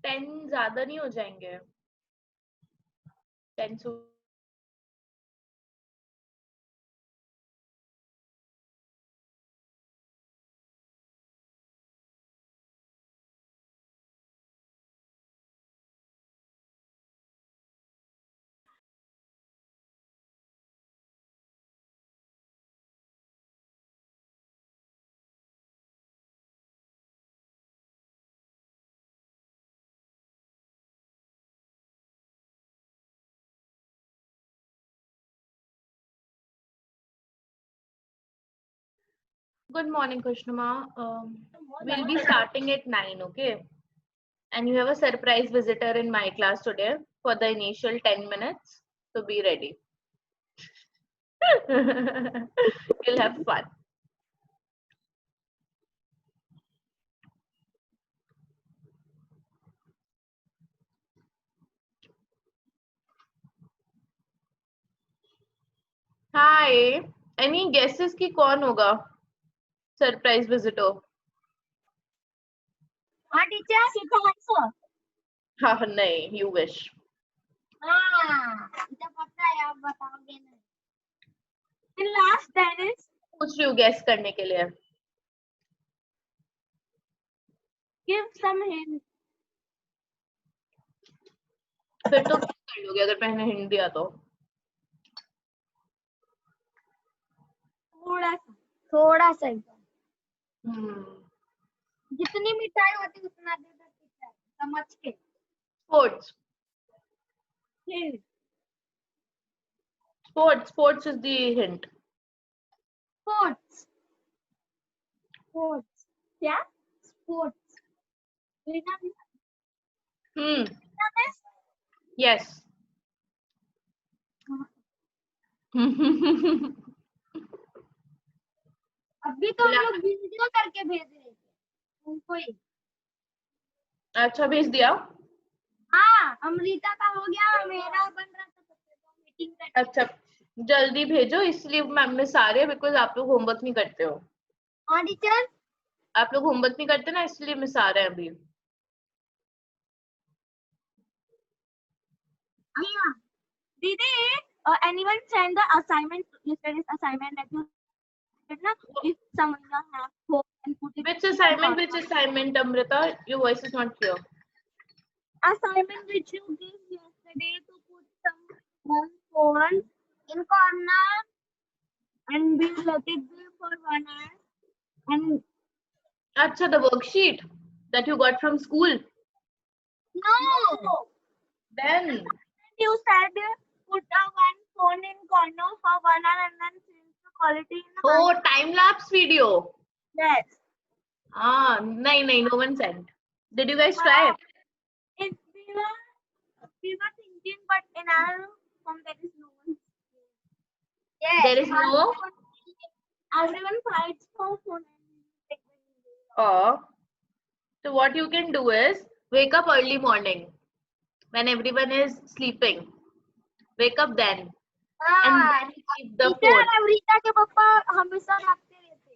10 ज्यादा नहीं हो जाएंगे? 10 से Good morning, Krishnama. We'll be starting at 9, okay? And you have a surprise visitor in my class today for the initial 10 minutes. So be ready. You'll have fun. Hi. Any guesses कि कौन होगा surprise visitor? हाँ teacher सिद्धांत हाँ नहीं, you wish. हाँ मुझे पता है आप बताओगे नहीं in last Dennis पूछ रही हूँ guess करने के लिए. give some hint फिर तो guess कर लोगे अगर मैंने hint दिया तो. थोड़ा सा Hmm. जितनी मिठाई होती उतना दे दो टीचर समझ के Sports. Sports is the hint. Sports क्या स्पोर्ट्स Hmm. Yes. अभी तो हम लोग वीडियो करके भेज रहे थे उनको ही अच्छा भेज दिया. हाँ अमृता का हो गया मेरा बन रहा था तो मीटिंग कर अच्छा जल्दी भेजो इसलिए मैम मिस आ रही है बिकॉज आप लोग होमवर्क नहीं करते हो. हाँ टीचर आप लोग होमवर्क नहीं करते ना इसलिए मिस आ रहे हैं अभी. दीदी anyone send the assignment yesterday's assignment that you did na if someone have hope and put it Which assignment Amrita? Your voice is not clear. assignment which you gave yesterday to put some phone in corner and we let it be for 1 hour and अच्छा the worksheet that you got from school. no Then you said put one phone in corner for 1 hour and then change the quality in the oh time lapse video. yes Ah नहीं no one sent. Did you guys try? if we were thinking but in our home there is no one yes There is no. everyone fights for phone Oh. So what you can do is wake up early morning when everyone is sleeping. Wake up then and then keep the phone. Amrita के पापा हमेशा रखते रहते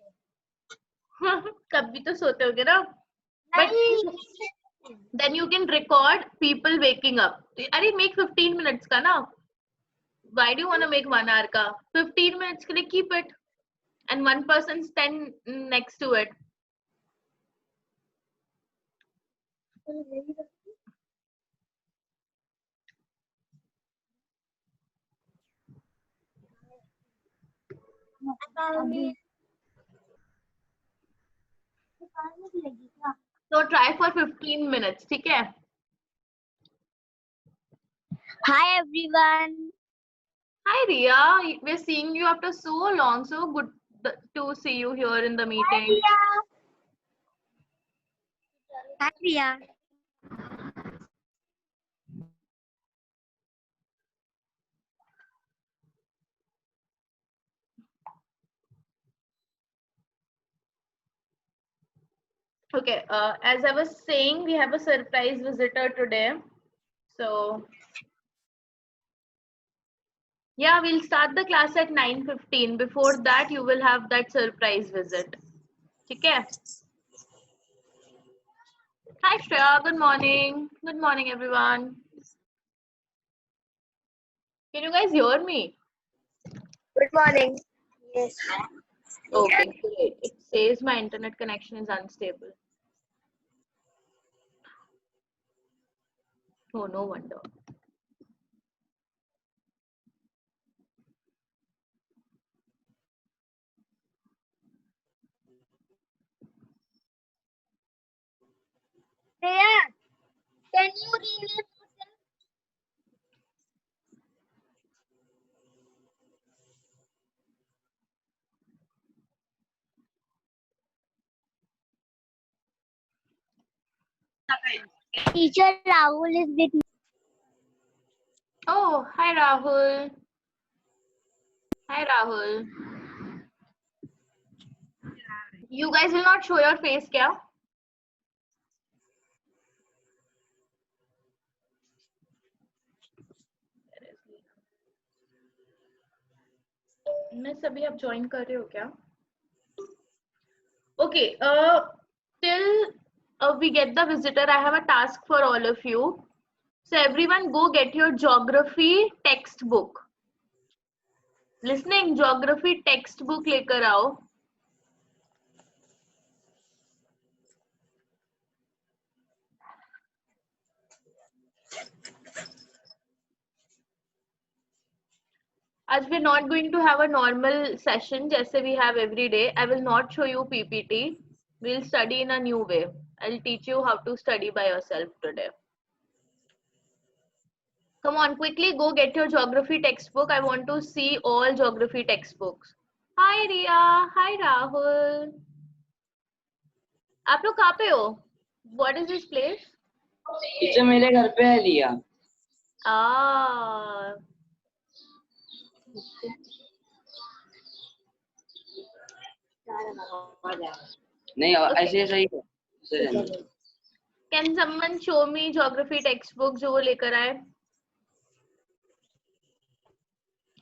हैं कभी तो सोते होगे ना. But then you can record people waking up. अरे make 15 minutes का ना. Why do you want to make 1 hour का? 15 minutes के लिए keep it and one person stand next to it. So try for 15 minutes, ठीक है? Hi everyone. Hi Ria, we're seeing you after so long. So good to see you here in the meeting. Hi Priya. Okay, as I was saying, we have a surprise visitor today. So yeah, we'll start the class at 9:15. Before that, you will have that surprise visit. ठीक है? Hi Shreya, good morning. Good morning everyone. Can you guys hear me? Good morning. Yes. Okay, great. It says my internet connection is unstable. Oh, no wonder. Shreya, can you rename yourself? Teacher Rahul is with me. Oh, hi Rahul. Hi Rahul. You guys will not show your face, kya? Miss, अभी आप join कर रहे हो क्या? Okay, till we get the visitor, I have a task for all of you. So everyone go get your geography textbook. Listening, geography textbook लेकर आओ. As we're not going to have a normal session जैसे we have every day, I will not show you PPT. We'll study in a new way. I'll teach you how to study by yourself today. Come on, quickly go get your geography textbook. I want to see all geography textbooks. Hi Ria. Hi Rahul. आप लोग कहाँ पे हो? What is this place? Teacher मेरे घर पे है लिया। Ah. नहीं ऐसे सही है। Can someone show me geography textbook जो वो लेकर आए?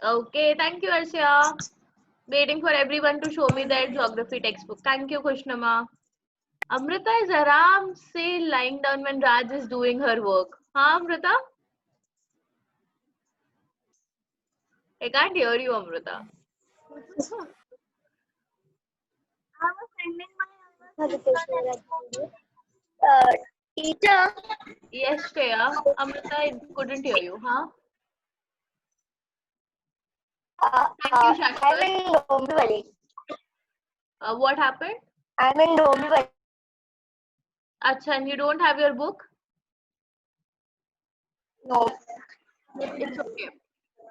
Okay, thank you Arshia. Waiting for everyone to show me their geography textbook. Thank you Kushnama. Amrita is aram se lying down when Raj is doing her work. हाँ Amrita? I can't hear you Amrita. I was sending my teacher. Yes Shreya. Amrita, I couldn't hear you. Huh? Thank you Shashwat. I'm in Dombivali. What happened? I'm in Dombivali. Acha, and you don't have your book? No. It's okay.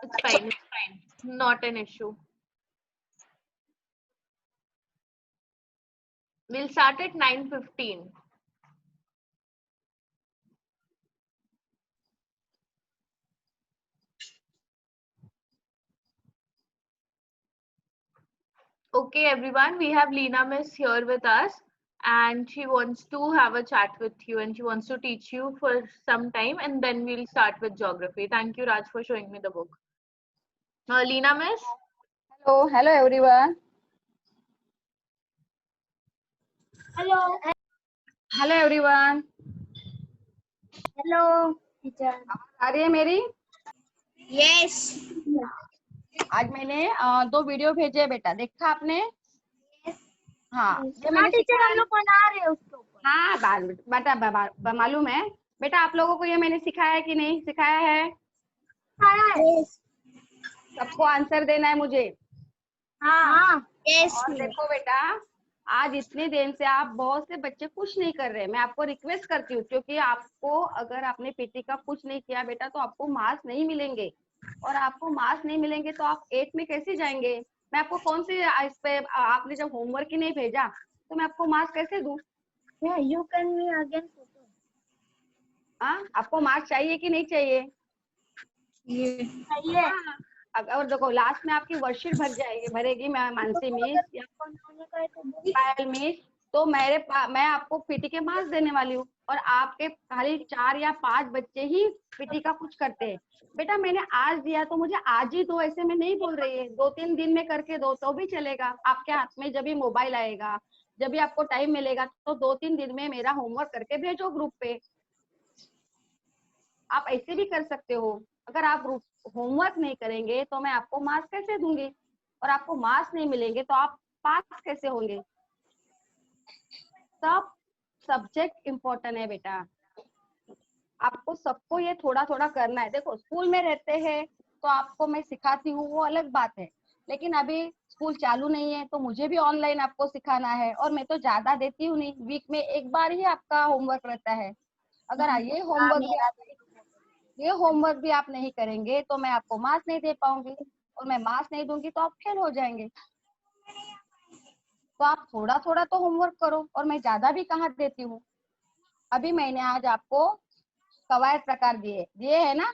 It's fine. It's fine. Not an issue. We'll start at 9:15. Okay, everyone. We have Leena Miss here with us, and she wants to have a chat with you, and she wants to teach you for some time, and then we'll start with geography. Thank you, Raj, for showing me the book. Leena Miss. Hello everyone. Hello. Hello everyone. Hello, teacher. आ रही है मेरी? Yes. आज मैंने 2 video भेजे हैं बेटा, देखा आपने? हाँ, ये मैंने टीचर हम लोग बना रहे हैं उसके ऊपर। हाँ बेटा मालूम है बेटा, आप लोगों को ये मैंने सिखाया है कि नहीं सिखाया है? Yes. सबको आंसर देना है मुझे। हाँ। Yes. और देखो बेटा, आज इतने दिन से आप बहुत से बच्चे कुछ नहीं कर रहे, मैं आपको रिक्वेस्ट करती हूँ, क्योंकि आपको अगर आपने पीटी का कुछ नहीं किया बेटा तो आपको मार्क्स नहीं मिलेंगे, और आपको मार्क्स नहीं मिलेंगे तो आप 8 में कैसे जाएंगे? मैं आपको कौन सी इस पे, आपने जब होमवर्क ही नहीं भेजा तो मैं आपको मार्क्स कैसे दूं? You can me again photo. हाँ, आपको मार्क्स चाहिए कि नहीं चाहिए? चाहिए। अगर देखो लास्ट में आपकी वर्कशीट भरेगी मानसी मिस या पायल मिस, तो मैं आपको पीटी के मार्क्स देने वाली हूँ, और आपके खाली 4 या 5 बच्चे ही पीटी का कुछ करते हैं। बेटा मैंने आज दिया तो मुझे आज ही दो, ऐसे में नहीं बोल रही है, 2-3 दिन में करके दो तो भी चलेगा। आपके हाथ में जब भी मोबाइल आएगा, जब भी आपको टाइम मिलेगा तो 2-3 दिन में मेरा होमवर्क करके भेजो ग्रुप पे। आप ऐसे भी कर सकते हो। अगर आप होमवर्क नहीं करेंगे तो मैं आपको मार्क्स कैसे दूंगी, और आपको मार्क्स नहीं मिलेंगे तो आप पास कैसे होंगे। सब सब्जेक्ट इम्पोर्टेंट है बेटा, आपको सबको ये थोड़ा थोड़ा करना है। देखो स्कूल में रहते हैं तो आपको मैं सिखाती हूँ, वो अलग बात है, लेकिन अभी स्कूल चालू नहीं है तो मुझे भी ऑनलाइन आपको सिखाना है, और मैं तो ज्यादा देती हूँ नहीं, वीक में एक बार ही आपका होमवर्क रहता है। अगर ये होमवर्क भी आप नहीं करेंगे तो मैं आपको मार्क्स नहीं दे पाऊंगी, और मैं मार्क्स नहीं दूंगी तो आप फेल हो जाएंगे। तो आप थोड़ा थोड़ा तो होमवर्क करो, और मैं ज्यादा भी कहाँ देती हूँ। अभी मैंने आज आपको कवायद प्रकार दिए है ना।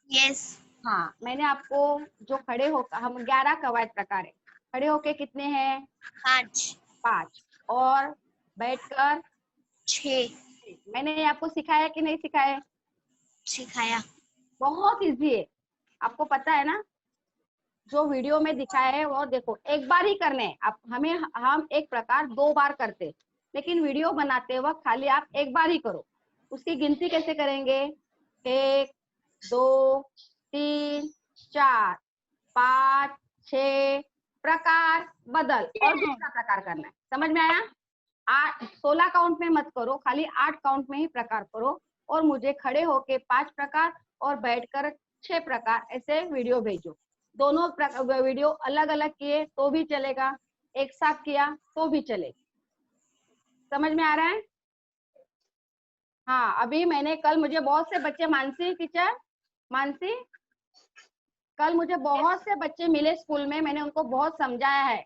यस। हाँ, मैंने आपको जो खड़े होकर, हम 11 कवायद प्रकार है। खड़े होके कितने हैं? 5। और बैठकर 6 मैंने आपको सिखाया कि नहीं सिखाया? सिखाया। बहुत इजी है, आपको पता है ना। जो वीडियो में दिखाया है वो देखो, एक बार ही करने हैं आप। हम एक प्रकार 2 बार करते, लेकिन वीडियो बनाते वक्त खाली आप एक बार ही करो। उसकी गिनती कैसे करेंगे? 1 2 3 4 5 6 प्रकार बदल, और दूसरा प्रकार करना है। समझ में आया? 16 काउंट में मत करो, खाली 8 काउंट में ही प्रकार करो, और मुझे खड़े होके 5 प्रकार और बैठकर 6 प्रकार ऐसे वीडियो भेजो। दोनों वीडियो अलग अलग किए तो भी चलेगा, एक साथ किया तो भी चलेगा। समझ में आ रहा है? हाँ, अभी मैंने कल, मुझे बहुत से बच्चे, मानसी कल मुझे बहुत से बच्चे मिले स्कूल में, मैंने उनको बहुत समझाया है।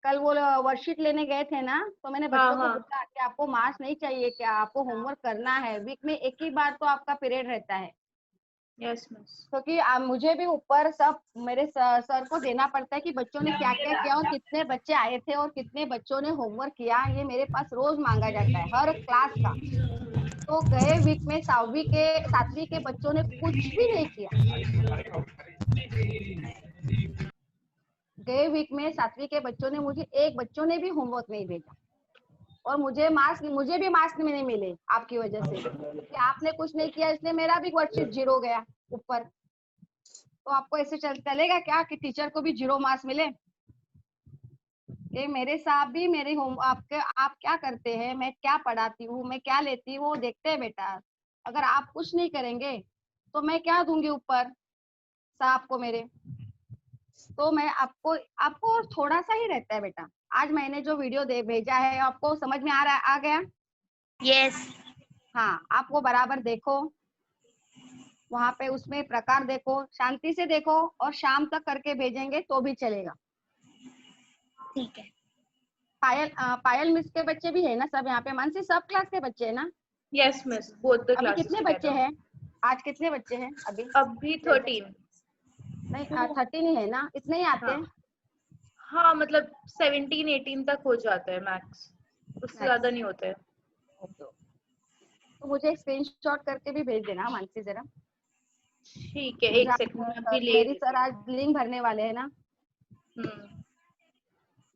कल वो वर्कशीट लेने गए थे ना, तो मैंने बच्चों को बोला कि आपको मार्क्स नहीं चाहिए क्या, आपको होमवर्क करना है। वीक में एक ही बार तो आपका पीरियड रहता है। Yes miss. क्योंकि मुझे भी ऊपर सब मेरे सर को देना पड़ता है कि बच्चों ने क्या क्या किया, और कितने बच्चे आए थे और कितने बच्चों ने होमवर्क किया। ये मेरे पास रोज मांगा जाता है, हर क्लास का। तो गए वीक में 7वीं के बच्चों ने कुछ भी नहीं किया। गए वीक में 7वीं के बच्चों ने, मुझे एक बच्चों ने भी होमवर्क नहीं भेजा, और मुझे भी मार्क्स नहीं मिले आपकी वजह से, कि आपने कुछ नहीं किया, इसलिए मेरा भी वर्कशीट 0 गया ऊपर। तो आपको ऐसे चलेगा क्या कि टीचर को भी 0 मार्क्स मिले? ये मेरे साथ भी मेरे आप क्या करते हैं, मैं क्या पढ़ाती हूँ, मैं क्या लेती हूँ, वो देखते हैं बेटा। अगर आप कुछ नहीं करेंगे तो मैं क्या दूंगी ऊपर साहब को मेरे। तो मैं आपको थोड़ा सा ही रहता है बेटा। आज मैंने जो वीडियो भेजा है आपको समझ में आ गया? यस। हाँ, आपको बराबर देखो, वहां पे उसमें प्रकार देखो, शांति से देखो, और शाम तक करके भेजेंगे तो भी चलेगा। ठीक है। पायल मिस के बच्चे भी है ना सब यहाँ पे? मानसी सब क्लास के बच्चे है ना? यस मिस, बोथ द अभी क्लासेस कितने बच्चे हैं? आज कितने बच्चे हैं अभी? अभी 13। नहीं 13 ही है ना, इतने ही आते हैं? हाँ मतलब 17-18 तक हो जाता है मैक्स, उससे ज्यादा नहीं होते हैं। तो मुझे स्क्रीनशॉट करके भी भेज देना मानसी जरा। ठीक है, एक सेकंड अभी ले मेरी सर आज लिंक भरने वाले है ना,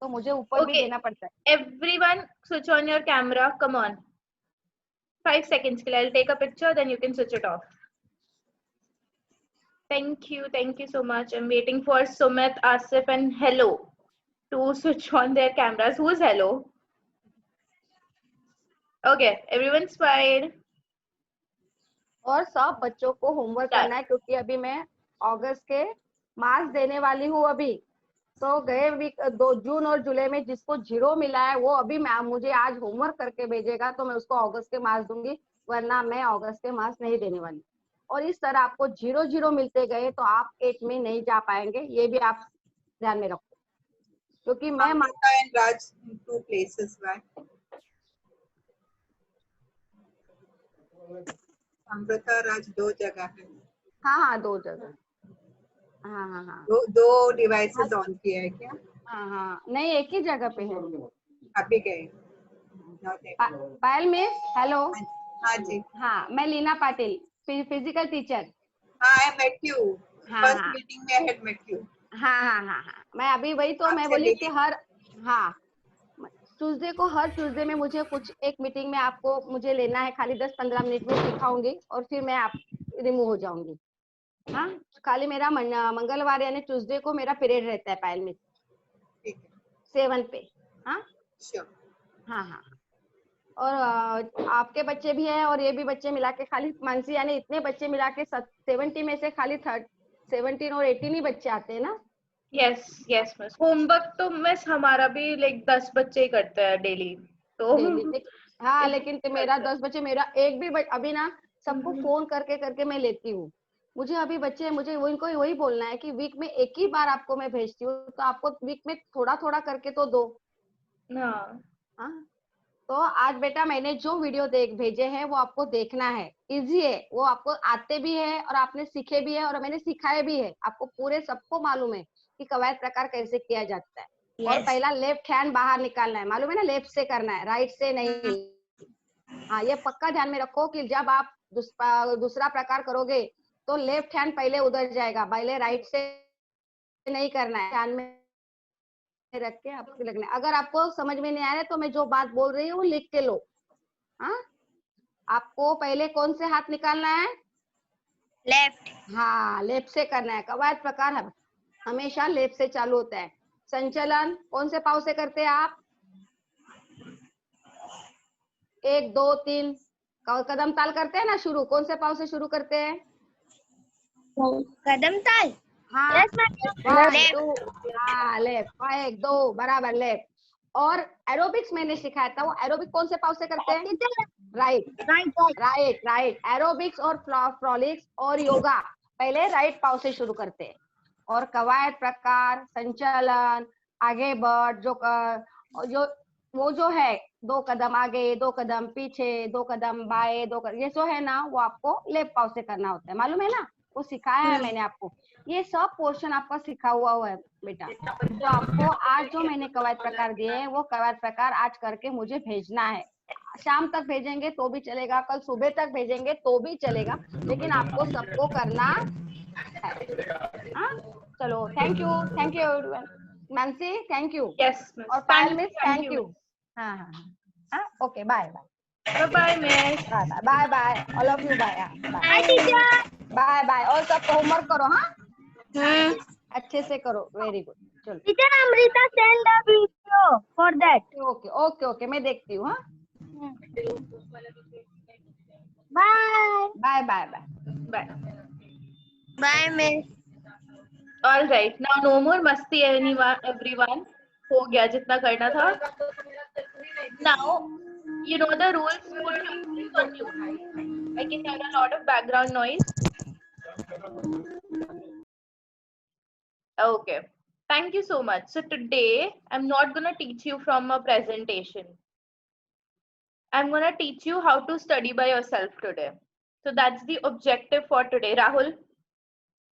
तो मुझे ऊपर भी देना पड़ता है। Everyone switch on your camera, come on, 5 seconds के लिए I'll take a picture, then you can switch it off. Thank you so much. I'm waiting for Sumit, Asif and Hello to switch on their cameras. Who's Hello? Okay, everyone's fine. और सब बच्चों को homework करना है, क्योंकि अभी मैं अगस्त के मार्क्स देने वाली हूँ अभी। तो गए वीक 2 जून और जुलाई में जिसको 0 मिला है वो अभी मुझे आज होमवर्क करके भेजेगा, तो मैं उसको अगस्त के मार्क्स दूंगी, वरना मैं अगस्त के मार्क्स नहीं देने वाली। और इस तरह आपको 0-0 मिलते गए तो आप 8 में नहीं जा पाएंगे, ये भी आप ध्यान में रखो। क्योंकि मैं राज 2 places, right? अमृता राज 2 जगह है। हाँ 2 जगह। हाँ। दो डिवाइसेस ऑन किया है क्या? हाँ, नहीं एक ही जगह पे है। अभी गए। पायल मिस, हेलो। हाँ जी। हाँ, मैं लीना पाटिल, फिजिकल टीचर। हाँ, I met you. First meeting में I had met you. हाँ, मैं अभी वही तो मैं बोली कि हाँ, ट्यूसडे को, हर ट्यूसडे में मुझे कुछ एक मीटिंग में आपको मुझे लेना है, खाली 10-15 मिनट में सिखाऊंगी और फिर मैं आप रिमूव हो जाऊंगी। हाँ, खाली मेरा मंगलवार यानी ट्यूसडे को मेरा पीरियड रहता है पायल में, ठीक है 7 पे। हाँ श्योर हाँ हाँ। और आपके बच्चे भी हैं और ये भी बच्चे मिला के खाली मानसी यानी इतने बच्चे मिला के 70 में से खाली 17 और 18 ही बच्चे आते हैं ना। यस मिस, होमवर्क तो मिस हमारा भी लाइक 10 बच्चे ही करते हैं डेली, तो डेली। हाँ, लेकिन मेरा 10 बच्चे, मेरा एक भी अभी ना सबको फोन करके करके मैं लेती हूँ। मुझे अभी बच्चे, मुझे वो इनको वही बोलना है कि वीक में एक ही बार आपको मैं भेजती हूँ, तो आपको वीक में थोड़ा थोड़ा करके तो दो। हाँ हाँ, तो आज बेटा मैंने जो वीडियो भेजे हैं वो आपको देखना है, इजी है, वो आपको आते भी है और आपने सीखे भी है और मैंने सिखाए भी है, आपको पूरे सबको मालूम है कि कवायद प्रकार कैसे किया जाता है। और पहला लेफ्ट हैंड बाहर निकालना है, मालूम है ना, लेफ्ट से करना है, राइट से नहीं। हाँ, ये पक्का ध्यान में रखो कि जब आप दूसरा प्रकार करोगे तो लेफ्ट हैंड पहले उधर जाएगा, पहले राइट से नहीं करना है, ध्यान में रख के आपको लगना है। अगर आपको समझ में नहीं आ रहा है तो मैं जो बात बोल रही हूँ लिख के लो। हाँ, आपको पहले कौन से हाथ निकालना है? लेफ्ट। हाँ, लेफ्ट से करना है। कवायद प्रकार हमेशा लेफ्ट से चालू होता है। संचलन कौन से पाव से करते हैं आप? 1 2 3 कदम ताल करते हैं ना शुरू, कौन से पाव से शुरू करते हैं? कदम ताल। हाँ, यस मैम। 1 लेफ्ट। 2, हाँ लेफ्ट, 1 2 बराबर लेफ्ट। और एरोबिक्स मैंने सिखाया था, वो एरोबिक कौन से पाव से करते हैं? Right right. Right right. Aerobics और फ्रॉलिक्स और योगा पहले राइट पाव से शुरू करते हैं। और कवायद प्रकार, संचालन, आगे बढ़, जो वो जो है 2 कदम आगे, 2 कदम पीछे, 2 कदम बाएं, 2 कदम, ये जो है ना वो आपको लेफ्ट पाव से करना होता है, मालूम है ना, वो सिखाया है मैंने आपको। ये सब पोर्शन आपका सिखा हुआ है बेटा। तो आपको आज जो मैंने कवायद प्रकार दिए हैं वो कवायद प्रकार आज करके मुझे भेजना है। शाम तक भेजेंगे तो भी चलेगा, कल सुबह तक भेजेंगे तो भी चलेगा, लेकिन आपको सबको करना है। हाँ, चलो, thank you everyone. Mansi thank you, yes miss, और पायल मिस थैंक यू। हाँ हाँ हाँ, okay, bye bye bye miss. Bye bye bye bye, all of you, bye bye hi teacher. Bye bye. और सब होमवर्क करो, हाँ अच्छे से करो, वेरी गुड। चलो, teacher Amrita send the video for that. Okay okay okay, मैं देखती हूँ। हाँ, bye. Bye bye bye. Bye. Bye miss. All right, now no मोर मस्ती एवरीवन, हो गया जितना करना था। Now you know the rules, put your phones on mute. I can hear a lot of background noise. Okay, thank you so much. So today I'm not going to teach you from a presentation. I'm going to teach you how to study by yourself today. So that's the objective for today. Rahul?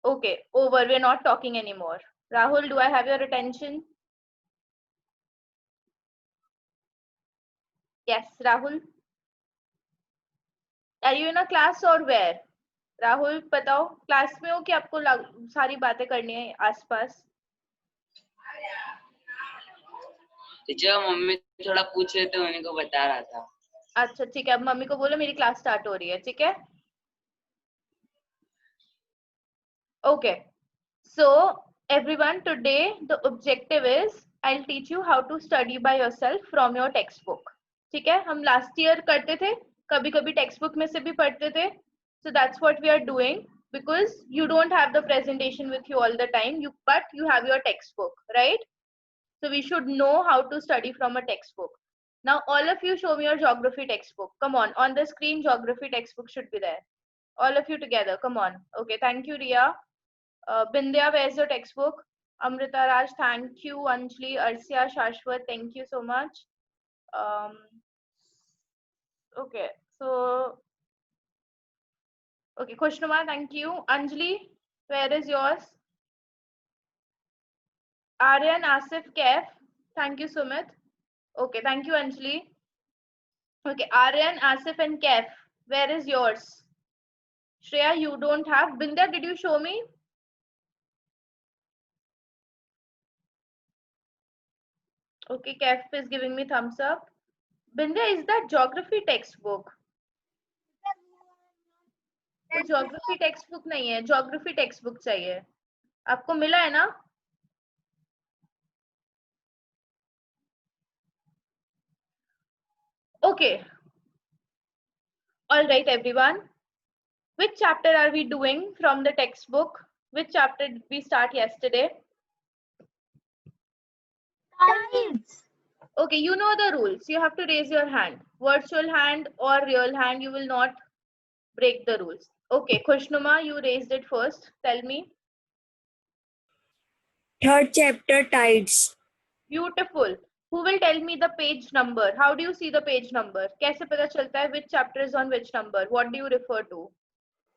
Okay, over. We're not talking anymore. Rahul, do I have your attention? Yes, Rahul? Are you in a class or where? Rahul बताओ, class में हो कि आपको सारी बातें करनी है आसपास? टीचर मम्मी थोड़ा पूछ रहे थे, उन्हीं को बता रहा था। अच्छा ठीक है, अब मम्मी को बोलो मेरी क्लास स्टार्ट हो रही है, ठीक है? Okay, so everyone, today the objective is I will teach you how to study by yourself from your text book. ठीक है, हम लास्ट ईयर करते थे, कभी कभी टेक्स्ट बुक में से भी पढ़ते थे। So that's what we are doing, because you don't have the presentation with you all the time, but you have your textbook, right? So we should know how to study from a textbook. Now all of you show me your geography textbook. Come on the screen, geography textbook should be there. All of you together, come on. Okay, thank you Ria. Bindya, where's your textbook? Amrita Raj, thank you. Anjali, Arsya, Shashwat, thank you so much. Okay, so okay, Khushnuमा, thank you. Anjali, where is yours? Aryan, Asif, Kaif, thank you, Sumit. Okay, thank you, Anjali. Okay, Aryan, Asif, and Kaif, where is yours? Shreya, you don't have. Bindya, did you show me? Okay, Kef is giving me thumbs up. Bindya, is that geography textbook? वो geography textbook नहीं है, geography textbook चाहिए. आपको मिला है ना? Okay. All right, everyone. Which chapter are we doing from the textbook? Which chapter did we start yesterday? Tides. Okay, you know the rules. You have to raise your hand. Virtual hand or real hand, you will not break the rules. Okay, Khushnuma, you raised it first. Tell me. Third chapter, tides. Beautiful. Who will tell me the page number? How do you see the page number? कैसे पता चलता है which chapter is on which number? What do you refer to?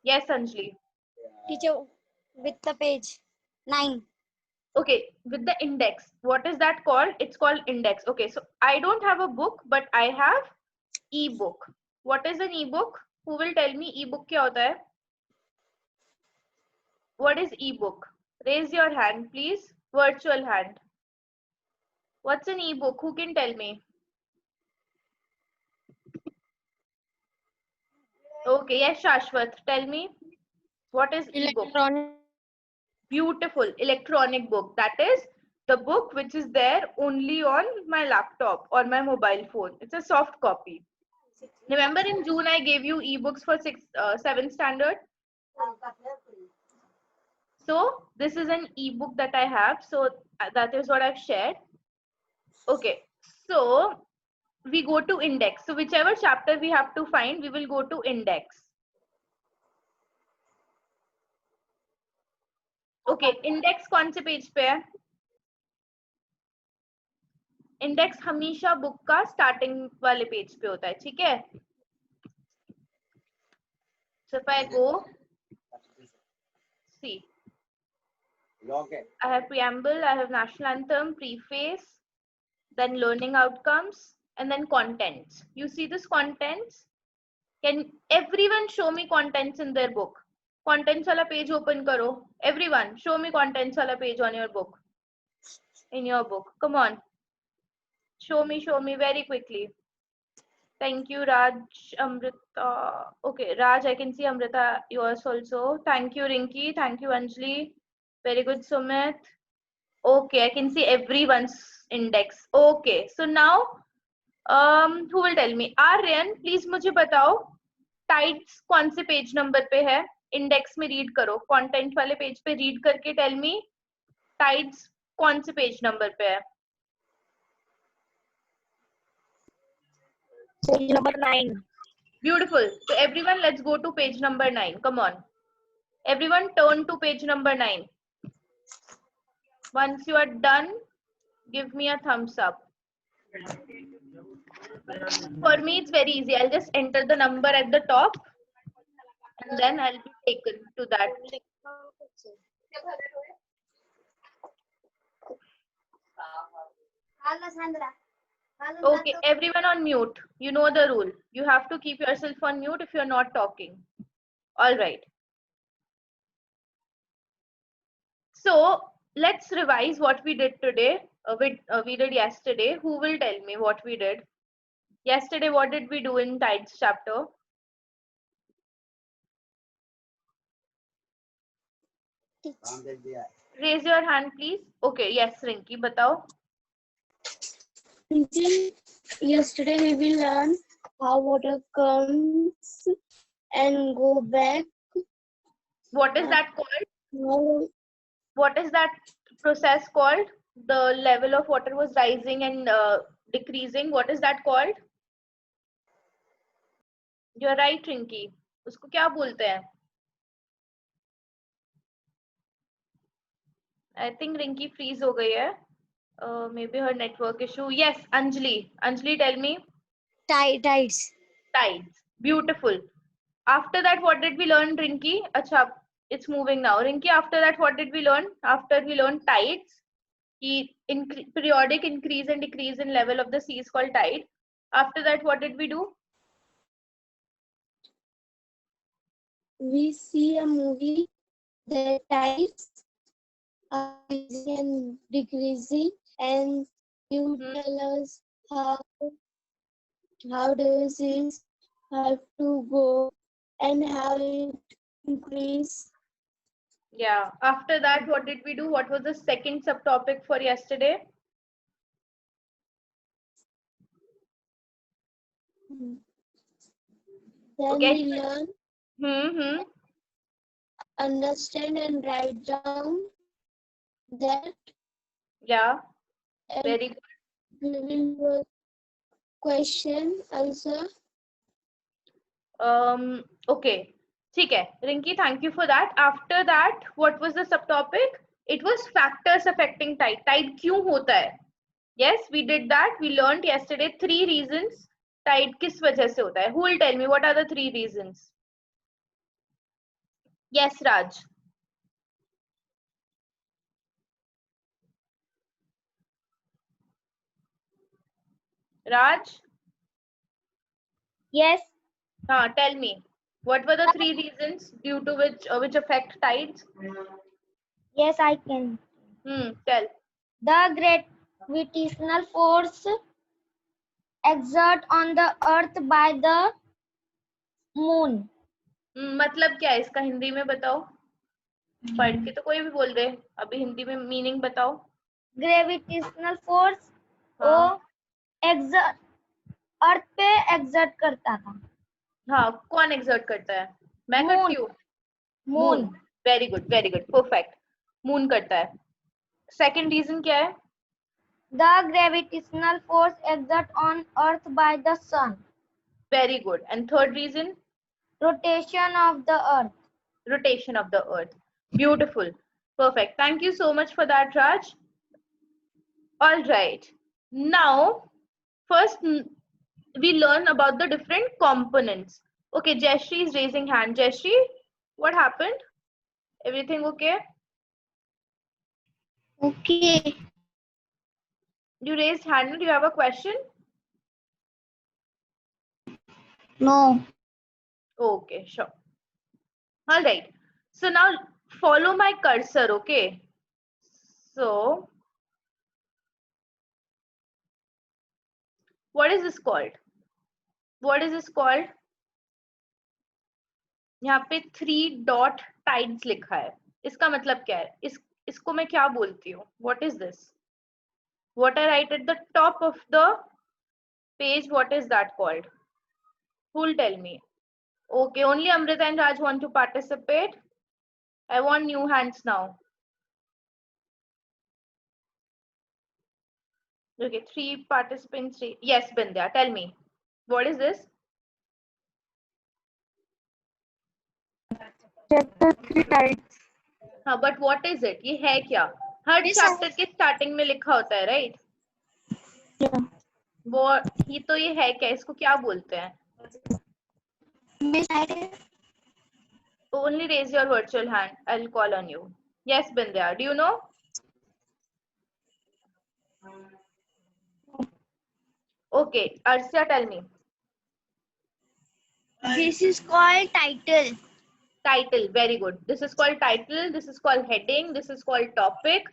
Yes, Anjali. Teacher, with the page 9. Okay, with the index. What is that called? It's called index. Okay, so I don't have a book, but I have e-book. What is an e-book? Who will tell me e-book क्या होता है? What is e-book? Raise your hand, please. Virtual hand. What's an e-book? Who can tell me? Okay, yes, Shashwat, tell me. What is e-book? Beautiful. Electronic book. That is the book which is there only on my laptop or my mobile phone. It's a soft copy. Remember in June I gave you e-books for 7th standard? So this is an e-book that I have. So that is what I've shared. Okay. So we go to index. So whichever chapter we have to find, we will go to index. Okay, index कौन से page पे है? Index हमेशा book का starting वाले page पे होता है, ठीक है? So if I go, see, I have preamble, I have national anthem, preface, then learning outcomes, and then contents. You see this contents? Can everyone show me contents in their book? Contents वाला page open करो. Everyone, show me contents वाला page on your book. In your book, come on. Show me very quickly. Thank you, Raj, Amrita. Okay, Raj, I can see Amrita, yours also. Thank you, Rinki. Thank you, Anjali. Very good, Sumit. Okay, I can see everyone's index. Okay, so now, who will tell me? Aryan, please मुझे बताओ, tides कौन से page number पे है? Index में read करो. Content वाले page पे read करके tell me, tides कौन से page number पे है? Page number 9. Beautiful. So everyone, let's go to page number 9. Come on. Everyone turn to page number 9. Once you are done, give me a thumbs up. For me, it's very easy. I'll just enter the number at the top and then I'll be taken to that. Okay, everyone on mute. You know the rule. You have to keep yourself on mute if you're not talking. All right. So let's revise what we did today. We did yesterday. Who will tell me what we did? Yesterday, what did we do in tides chapter? Raise your hand, please. Okay, yes, Rinki, batao. Yesterday we will learn how water comes and go back. What is that called? How What is that process called? The level of water was rising and decreasing. What is that called? You're right, Rinki. उसको क्या बोलते हैं? I think Rinki freeze हो गई है. Maybe her network issue. Yes, Anjali. Anjali, tell me. tides. Tides. Beautiful. After that, what did we learn, Rinki? Acha, it's moving now. Rinki, after that, what did we learn? After we learned tides, periodic increase and decrease in level of the sea is called tide. After that, what did we do? We see a movie that tides are rising and decreasing, and You Hmm. tell us how disease have to go and how it increase. Yeah. After that, what did we do? What was the second subtopic for yesterday? Then Okay. we learn, Hmm. understand, and write down that, Yeah. and Very good. we will do a question answer. Okay. ठीक है. Rinki, thank you for that. After that, what was the subtopic? It was factors affecting tide. Tide क्यों होता है? Yes, we did that. We learned yesterday 3 reasons. Tide किस वजह से होता है? Who will tell me what are the 3 reasons? Yes, Raj. Raj, Yes. tell me. What were the 3 reasons due to which affect tides? Yes, I can. Tell. The gravitational force exert on the earth by the moon. मतलब क्या है इसका हिंदी में बताओ? पढ़ के तो कोई भी बोल दे. अभी हिंदी में मीनिंग बताओ. ग्रेविटेशनल फोर्स हाँ. वो एक्सर्ट अर्थ पे एक्सर्ट करता था. हाँ, कौन एक्सर्ट करता है? मैं Moon. करती हूँ. Moon. Very good, perfect. Moon करता है. सेकंड रीजन क्या है? The gravitational force exert on earth by the sun. Very good. And third reason? Rotation of the earth. Rotation of the earth. Beautiful. Perfect. Thank you so much for that, Raj. All right. Now, first we learn about the different components. Okay, Jayashree is raising hand. Jayashree, what happened? Everything okay? Okay. You raised hand. Do you have a question? No. Okay, sure. All right. So now follow my cursor, okay? So, what is this called? What is this called? यहाँ पे 3 dot tides लिखा है. इसका मतलब क्या है? इसको मैं क्या बोलती हूँ? What is this? What I write at the top of the page, what is that called? Who will tell me? Okay, only Amrita and Raj want to participate. I want new hands now. Okay, 3 participants. Yes, Bindya, tell me. What is this? Chapter 3 tides. हाँ, but what is it? ये है क्या? हर chapter के starting में लिखा होता है, right? Yeah. वो ये है क्या? इसको क्या बोलते हैं? Only raise your virtual hand. I'll call on you. Yes, Bindya. Do you know? Okay, Arsia, tell me. This is called title. Title, very good. This is called title. This is called heading. This is called topic.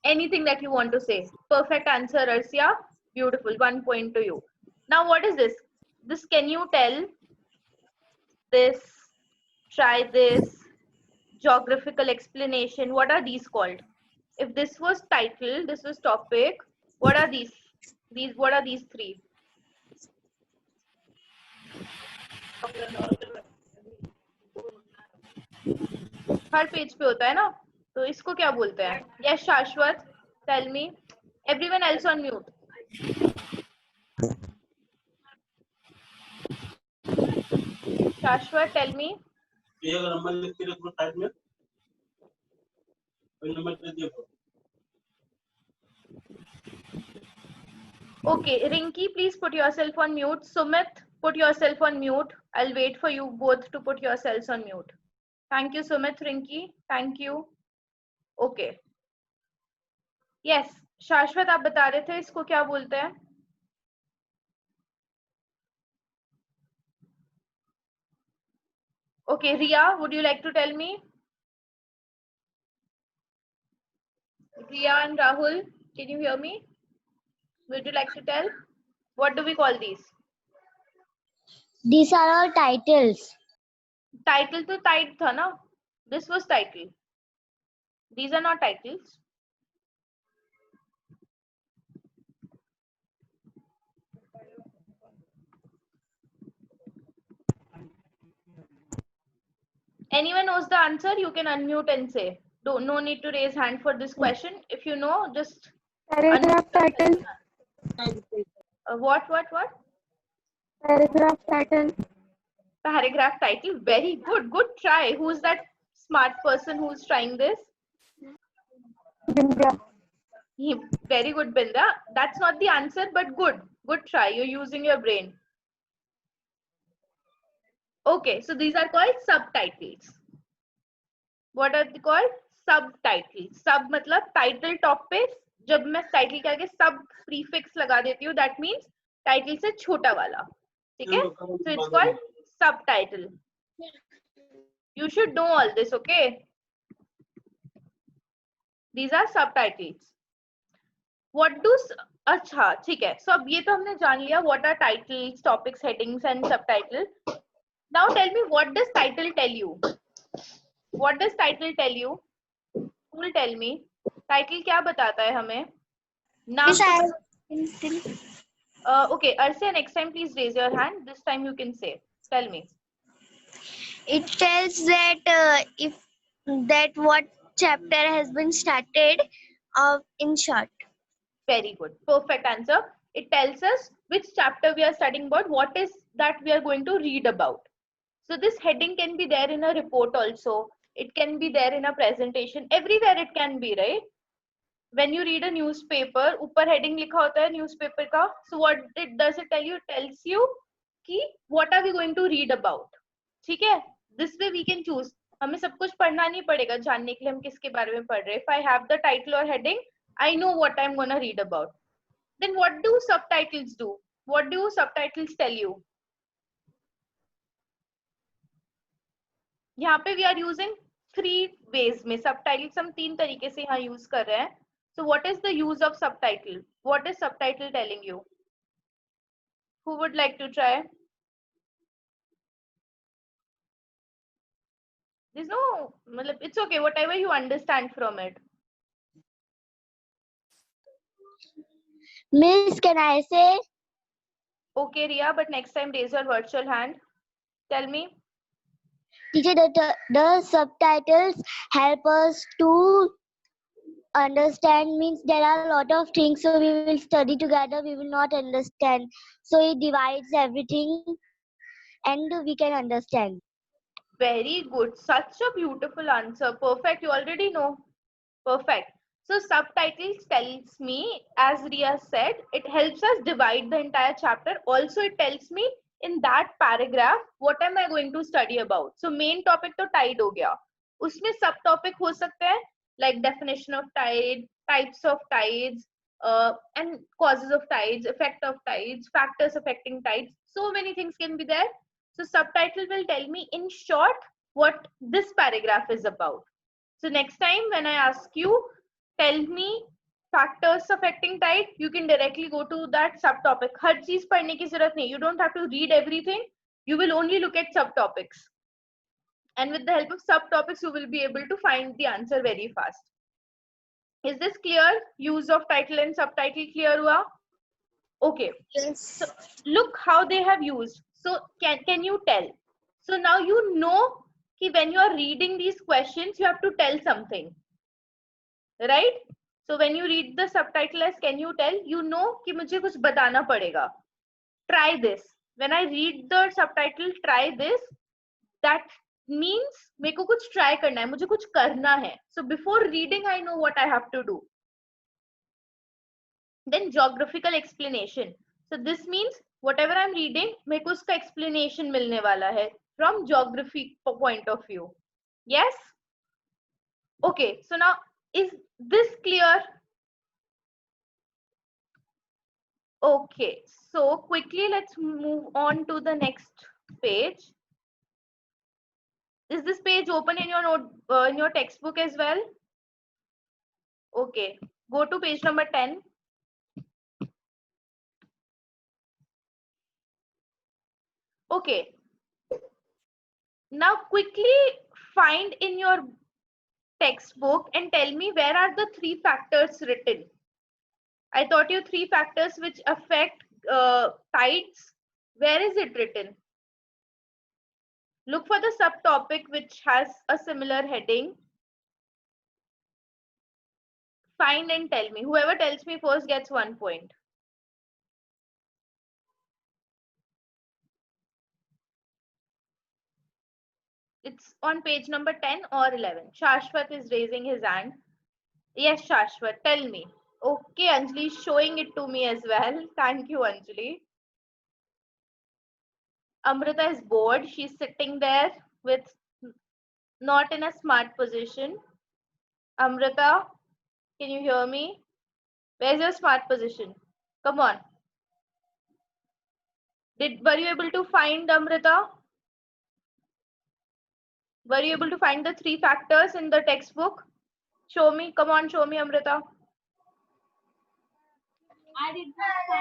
Anything that you want to say. Perfect answer, Arsia. Beautiful. 1 point to you. Now, what is this? This, can you tell? This, try this, geographical explanation. What are these called? If this was title, this was topic. What are these? What are these 3? Her page पे होता है ना, तो इसको क्या बोलते हैं? Yes Shashwat, tell me. Everyone else on mute. Shashwat, tell me. ये अगर नंबर लिख के रखो साइड में, कोई नंबर दे दियो. Okay, Rinki, please put yourself on mute. Sumit, put yourself on mute. I'll wait for you both to put yourselves on mute. Thank you, Sumit, Rinki. Thank you. Okay. Yes, शाश्वत आप बता रहे थे इसको क्या बोलते हैं? Okay, Ria, would you like to tell me? Ria and Rahul, can you hear me? Would you like to tell? What do we call these? These are all titles. Title to title tha na? This was title. These are not titles. Anyone knows the answer? You can unmute and say. No need to raise hand for this question. If you know, just Paragraph title. What? Paragraph title. Paragraph title. Very good. Good try. Who's that smart person who's trying this? Vindhya. Very good, Binda. That's not the answer, but good. Good try. You're using your brain. Okay, so these are called subtitles. What are they called? Subtitles. Sub मतलब title top पे जब मैं title के आगे sub prefix लगा देती हूँ, that means title से छोटा वाला. ठीक है? So it's called subtitle. You should know all this, okay? These are subtitles. What do अच्छा ठीक है. So अब ये तो हमने जान लिया what are titles, topics, headings and subtitle. Now tell me, what does title tell you? What does title tell you? Who will tell me? Title क्या बताता है हमें? नाम. Okay, Arsia, next time please raise your hand. This time you can say. Tell me. It tells that if that what chapter has been started in short. Very good. Perfect answer. It tells us which chapter we are studying about, what is that we are going to read about. So this heading can be there in a report also. It can be there in a presentation. Everywhere it can be, right? When you read a newspaper, ऊपर heading लिखा होता है newspaper का. So what it does it tell you? It tells you कि what are we going to read about. ठीक है? This way we can choose. हमें सब कुछ पढ़ना नहीं पड़ेगा जानने के लिए हम किसके बारे में पढ़ रहे हैं. If I have the title or heading, I know what I'm gonna read about. Then what do subtitles do? What do subtitles tell you? यहाँ पे we are using 3 ways में subtitles हम 3 तरीके से यहाँ use कर रहे हैं. So what is the use of subtitle? What is subtitle telling you? Who would like to try? There's no, it's okay, whatever you understand from it. Miss, can I say? Okay, Ria, but next time raise your virtual hand. Tell me. Teacher, the subtitles help us to understand, means there are a lot of things, so we will study together, we will not understand. So it divides everything and we can understand. Very good. Such a beautiful answer. Perfect. You already know. Perfect. So subtitles tells me, as Ria said, it helps us divide the entire chapter. Also, it tells me in that paragraph, what am I going to study about? So main topic to tide हो गया. उसमें subtopic हो सकते हैं, like definition of tide, types of tides, and causes of tides, effect of tides, factors affecting tides. So many things can be there. So subtitle will tell me in short what this paragraph is about. So next time when I ask you, tell me factors affecting tide, you can directly go to that subtopic. हर चीज पढ़ने की जरूरत नहीं. You don't have to read everything. You will only look at subtopics. And with the help of subtopics, you will be able to find the answer very fast. Is this clear? Use of title and subtitle clear हुआ? Okay. Yes. So look how they have used. So can you tell? So now you know कि when you are reading these questions, you have to tell something, right? So when you read the subtitle as can you tell, you know कि मुझे कुछ बताना पड़ेगा. Try this. When I read the subtitle, try this. That means मेरे को कुछ try करना है, मुझे कुछ करना है. So before reading, I know what I have to do. Then geographical explanation. So this means whatever I'm reading, मेरे को उसका explanation मिलने वाला है from geography point of view. Yes? Okay, so now is this clear? Okay, so quickly let's move on to the next page. Is this page open in your note in your textbook as well? Okay, go to page number 10. Okay. Now quickly find in your textbook and tell me where are the 3 factors written. I taught you 3 factors which affect tides. Where is it written? Look for the subtopic which has a similar heading. Find and tell me. Whoever tells me first gets 1 point. It's on page number 10 or 11. Shashwat is raising his hand. Yes, Shashwat, tell me. Okay, Anjali is showing it to me as well. Thank you, Anjali. Amrita is bored. She's sitting there with not in a smart position. Amrita, can you hear me? Where's your smart position? Come on. Were you able to find, Amrita? Were you able to find the 3 factors in the textbook? Show me. Come on, show me, Amrita. I did not.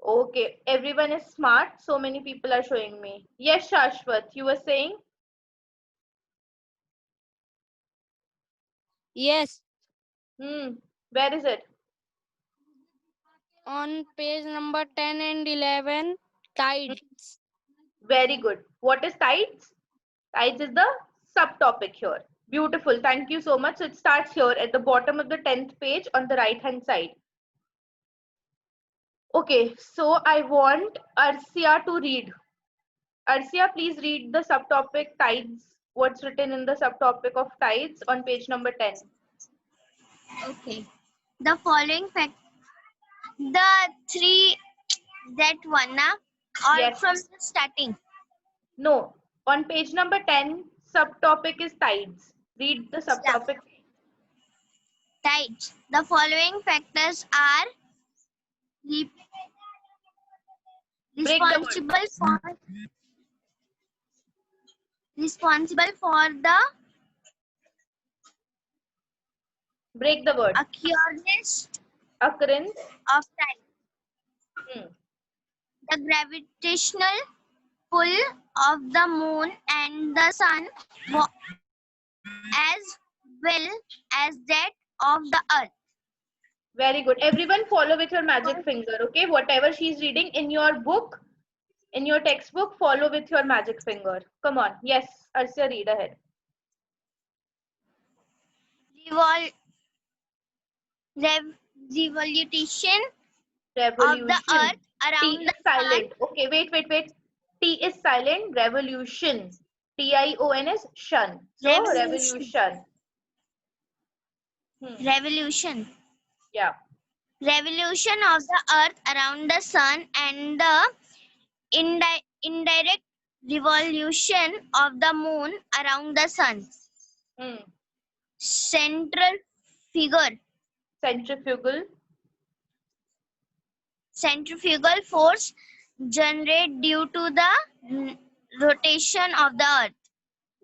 Okay, everyone is smart. So many people are showing me. Yes, Shashwat, you were saying? Yes, Where is it? on page number 10 and 11, tides. Very good. What is tides? Tides is the subtopic here. Beautiful. Thank you so much. So it starts here at the bottom of the 10th page on the right hand side. Okay, so I want Arsia to read. Arsia, please read the subtopic tides. What's written in the subtopic of tides on page number 10? Okay. The following fact, the 3 that one na, or Yes. from the starting. No, on page number 10, subtopic is tides. Read the subtopic. Tides. The following factors are Break the word. responsible for the Break the word. occurrence Occurrence. of time. The gravitational pull of the moon and the sun, as well as that of the earth. Very good. Everyone follow with your magic finger, okay? Whatever she's reading in your book, in your textbook, follow with your magic finger. Come on. Yes, Arsia, read ahead. Revolution Revolution. of the earth around T the is silent. Okay, wait. T is silent. Revolution. T-I-O-N is shun. So, revolution. Revolution. Yeah. Revolution of the earth around the sun and the indirect revolution of the moon around the sun. Central figure. Centrifugal force generated due to the rotation of the earth.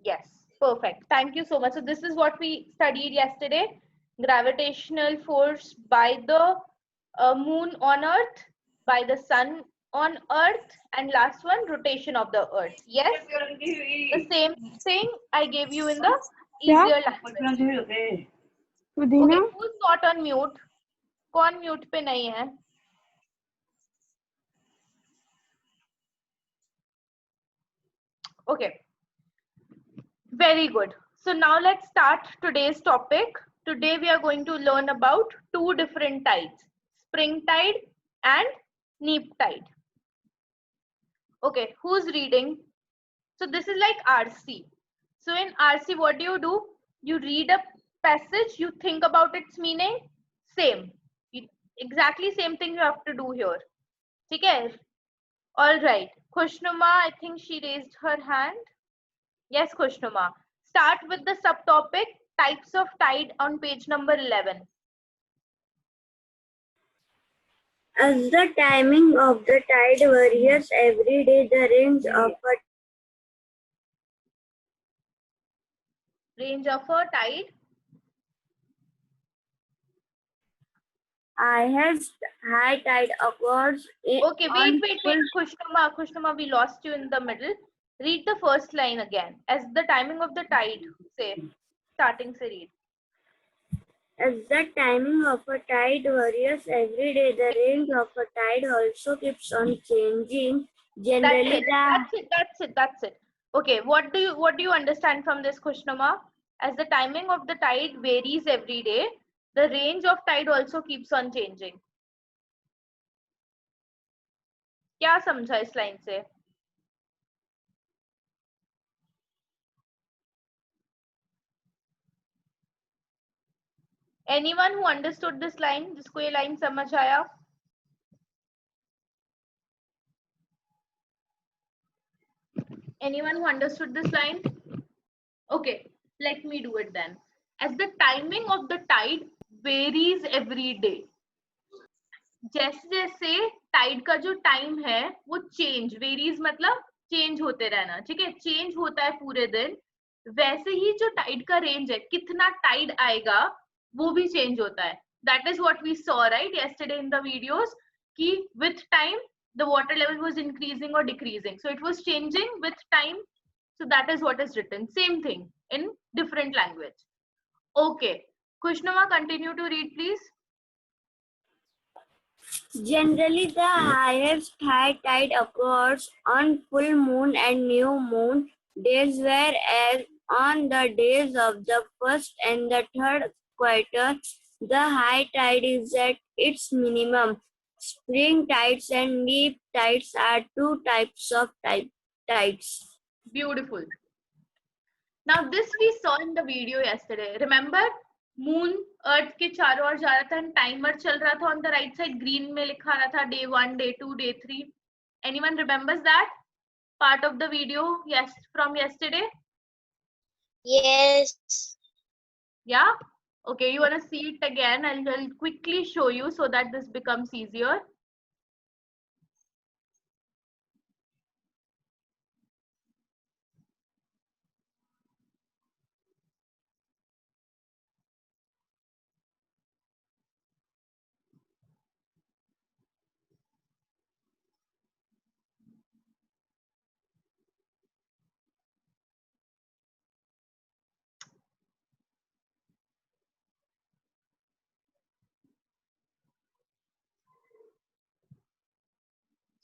Yes, perfect. Thank you so much. So this is what we studied yesterday. Gravitational force by the moon on earth, by the sun on earth, and last one, rotation of the earth. Yes, the same thing I gave you in the easier language. Okay, who's not on mute? कौन mute पे नहीं है? Okay, very good. So now let's start today's topic. Today we are going to learn about 2 different tides, spring tide and neap tide. Okay, who's reading? So this is like RC. So in RC, what do? You read a passage, you think about its meaning, same. Exactly same thing you have to do here. Okay? All right. Khushnuma, I think she raised her hand. Yes, Khushnuma. Start with the subtopic, types of tide on page number 11. As the timing of the tide varies every day, the range of a tide highest high tide occurs Okay, on wait, full Kushnuma, we lost you in the middle. Read the first line again. As the timing of the tide, say, starting se read. As the timing of a tide varies every day, the range of a tide also keeps on changing. Generally, That's it. Okay, what do you understand from this, Kushnuma? As the timing of the tide varies every day, the range of tide also keeps on changing. क्या समझा इस line से? Anyone who understood this line, जिसको ये line समझ आया? Anyone who understood this line? Okay, let me do it then. As the timing of the tide varies every day. जैसे जैसे टाइड का जो टाइम है वो चेंज, वेरीज मतलब चेंज होते रहना, ठीक है, चेंज होता है पूरे दिन, वैसे ही जो टाइड का रेंज है, कितना टाइड आएगा वो भी चेंज होता है. That is what we saw right yesterday in the videos कि with time the water level was increasing or decreasing, so it was changing with time. So that is what is written, same thing in different language. Okay, Kushnuma, continue to read please. generally the highest high tide occurs on full moon and new moon days, whereas on the days of the first and the third quarter, the high tide is at its minimum. Spring tides and neap tides are two types of tides. Beautiful. Now this we saw in the video yesterday. Remember, moon अर्थ के चारों ओर जा रहा था and timer चल रहा था on the right side, green में लिखा रहा था day 1, day 2, day 3. Anyone remembers that part of the video? Yes, from yesterday. Yes. Yeah. Okay, you want to see it again? I'll quickly show you so that this becomes easier.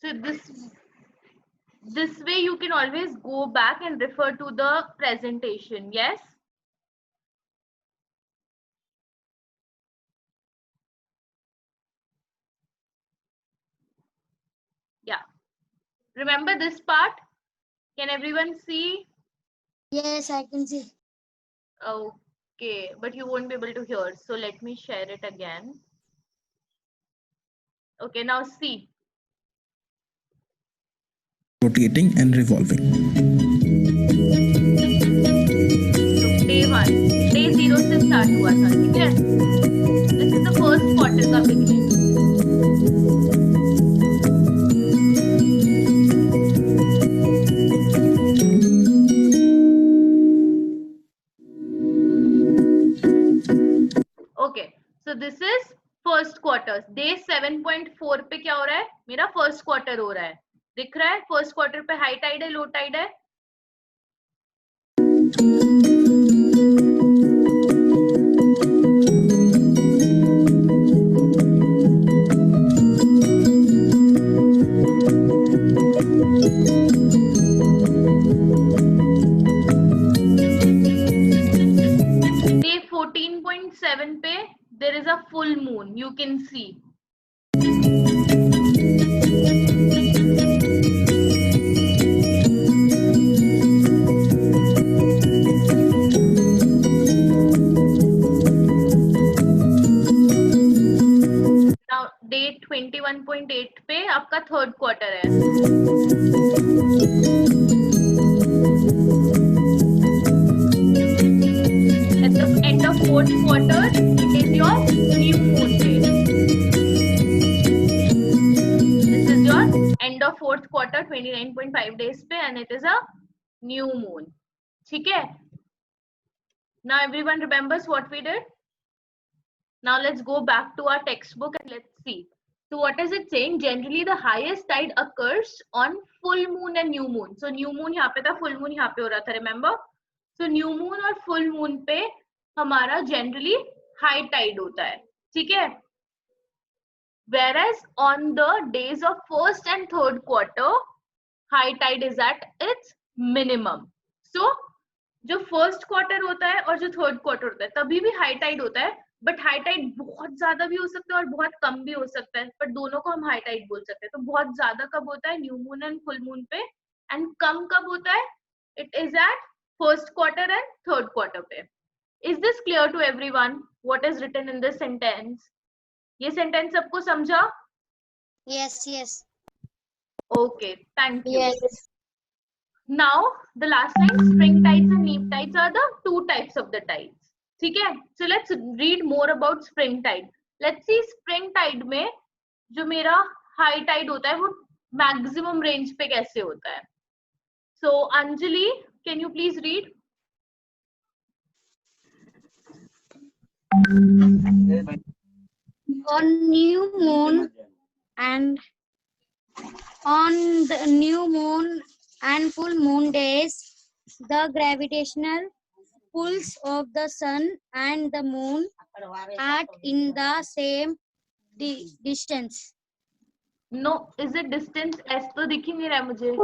So this way you can always go back and refer to the presentation. Yes. Yeah. Remember this part? Can everyone see? Yes, I can see. Okay, but you won't be able to hear. So let me share it again. Okay, now see. Rotating and revolving. So day 1, day 0 से start हुआ था, ठीक है? This is the first quarter का beginning. Okay, so this is first quarter. Day 7.4 पे क्या हो रहा है? मेरा first quarter हो रहा है. दिख रहा है? First quarter पे high tide है, low tide है? Day 14.7 पे there is a full moon. You can see. Now day 21.8 पे आपका थर्ड क्वार्टर है. At the end of fourth quarter, it is your new moon day. This is your end of fourth quarter, 29.5 days पे, and it is a new moon. ठीक है? Now everyone remembers what we did? Now let's go back to our textbook and let's see. So what is it saying? Generally the highest tide occurs on full moon and new moon. So new moon यहाँ पे था, full moon यहाँ पे हो रहा था, remember? So new moon और full moon पे हमारा generally high tide होता है, ठीक है? Whereas on the days of first and third quarter, high tide is at its minimum. So जो फर्स्ट क्वार्टर होता है और जो थर्ड क्वार्टर होता है तभी भी हाई टाइड होता है, बट हाई टाइड बहुत ज्यादा भी हो सकता है और बहुत कम भी हो सकता है, बट दोनों को हम हाई टाइड बोल सकते हैं. तो बहुत ज्यादा कब होता है? New moon and full moon पे. एंड कम कब होता है? It is at first quarter and third quarter पे. Is this clear to everyone what is written in this sentence? ये सेंटेंस सबको समझा? Yes, yes. Okay, thank you. Yes. Now the last line, spring tides and neap tides are the two types of the tides. ठीक है? So let's read more about spring tide. Let's see spring tide में जो मेरा high tide होता है वो maximum range पे कैसे होता है. So Anjali, can you please read? On new moon and on the new moon and full moon days, the gravitational pulls of the sun and the moon are in the same distance. No, is it distance? ऐसे तो दिख ही नहीं रहा है मुझे.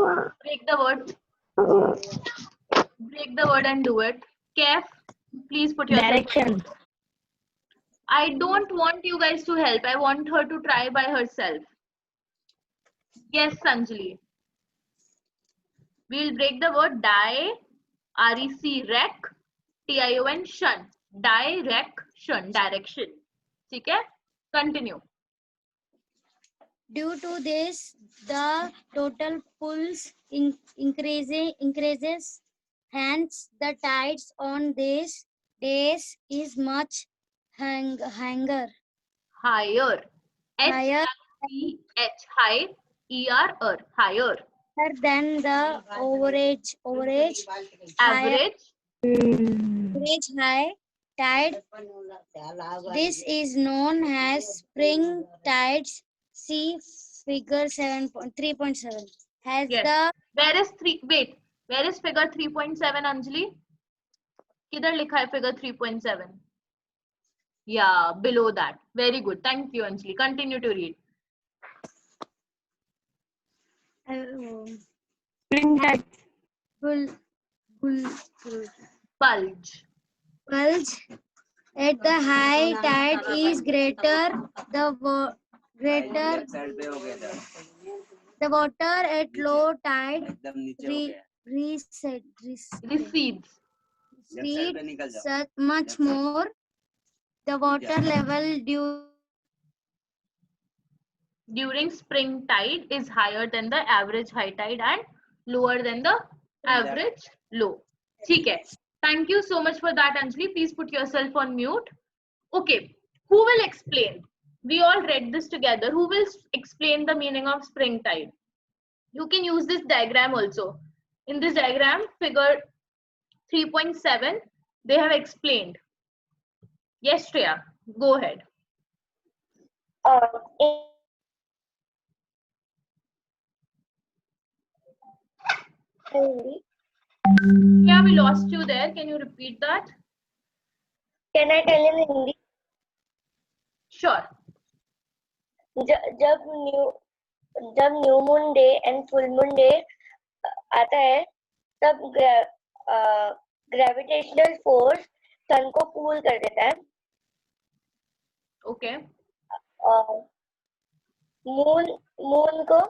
Break the word. Break the word and do it. Kef, please put your Direction. I don't want you guys to help. I want her to try by herself. Yes, Sanjali. We'll break the word die, R-E-C, rec, T-I-O-N, shun. Direction, direction. ठीक है? Continue. Due to this, the total pulls increases. Hence, the tides on these days is much higher. Higher. Higher. H, high, E-R, higher. Than the average Average. high tide. This is known as spring tides. See figure 3.7. Has Yes. the Where is 3? Wait. Where is figure 3.7, Anjali? किधर लिखा है figure 3.7? Yeah, below that. Very good. Thank you, Anjali. Continue to read. Spring tide. Bulge. Bulge at the high tide is greater. The water at low tide Recedes. much more. The water level During spring tide is higher than the average high tide and lower than the average low. ठीक है. Thank you so much for that, Anjali. Please put yourself on mute. Okay. Who will explain? We all read this together. Who will explain the meaning of spring tide? You can use this diagram also. In this diagram, figure 3.7, they have explained. Yes, Shreya, go ahead. Yeah, we lost you there. Can you repeat that? Can I tell in Hindi? Sure. जब new moon day and full moon day आता है तब gravitational force सन को पुल कर देता है. Okay. Moon को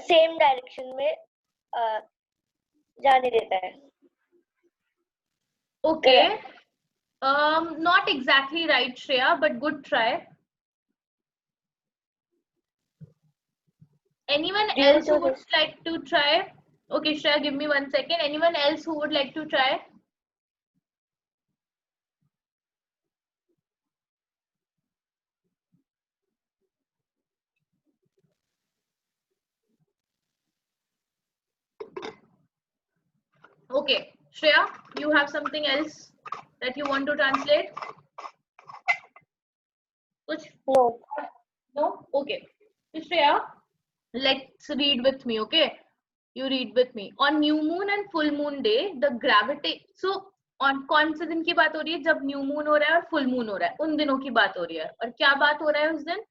same direction में जाने देता है. Okay. Not exactly right, Shreya, but good try. Anyone else who would like to try? Okay, Shreya, give me 1 second. Anyone else who would like to try? Okay, Shreya, you have something else that you want to translate? कुछ no? Okay. So Shreya, let's read with me, okay? You read with me. On new moon and full moon day, the gravity. So on कौन से दिन की बात हो रही है? जब न्यू मून हो रहा है और फुल मून हो रहा है, उन दिनों की बात हो रही है. और क्या बात हो रहा है उस दिन?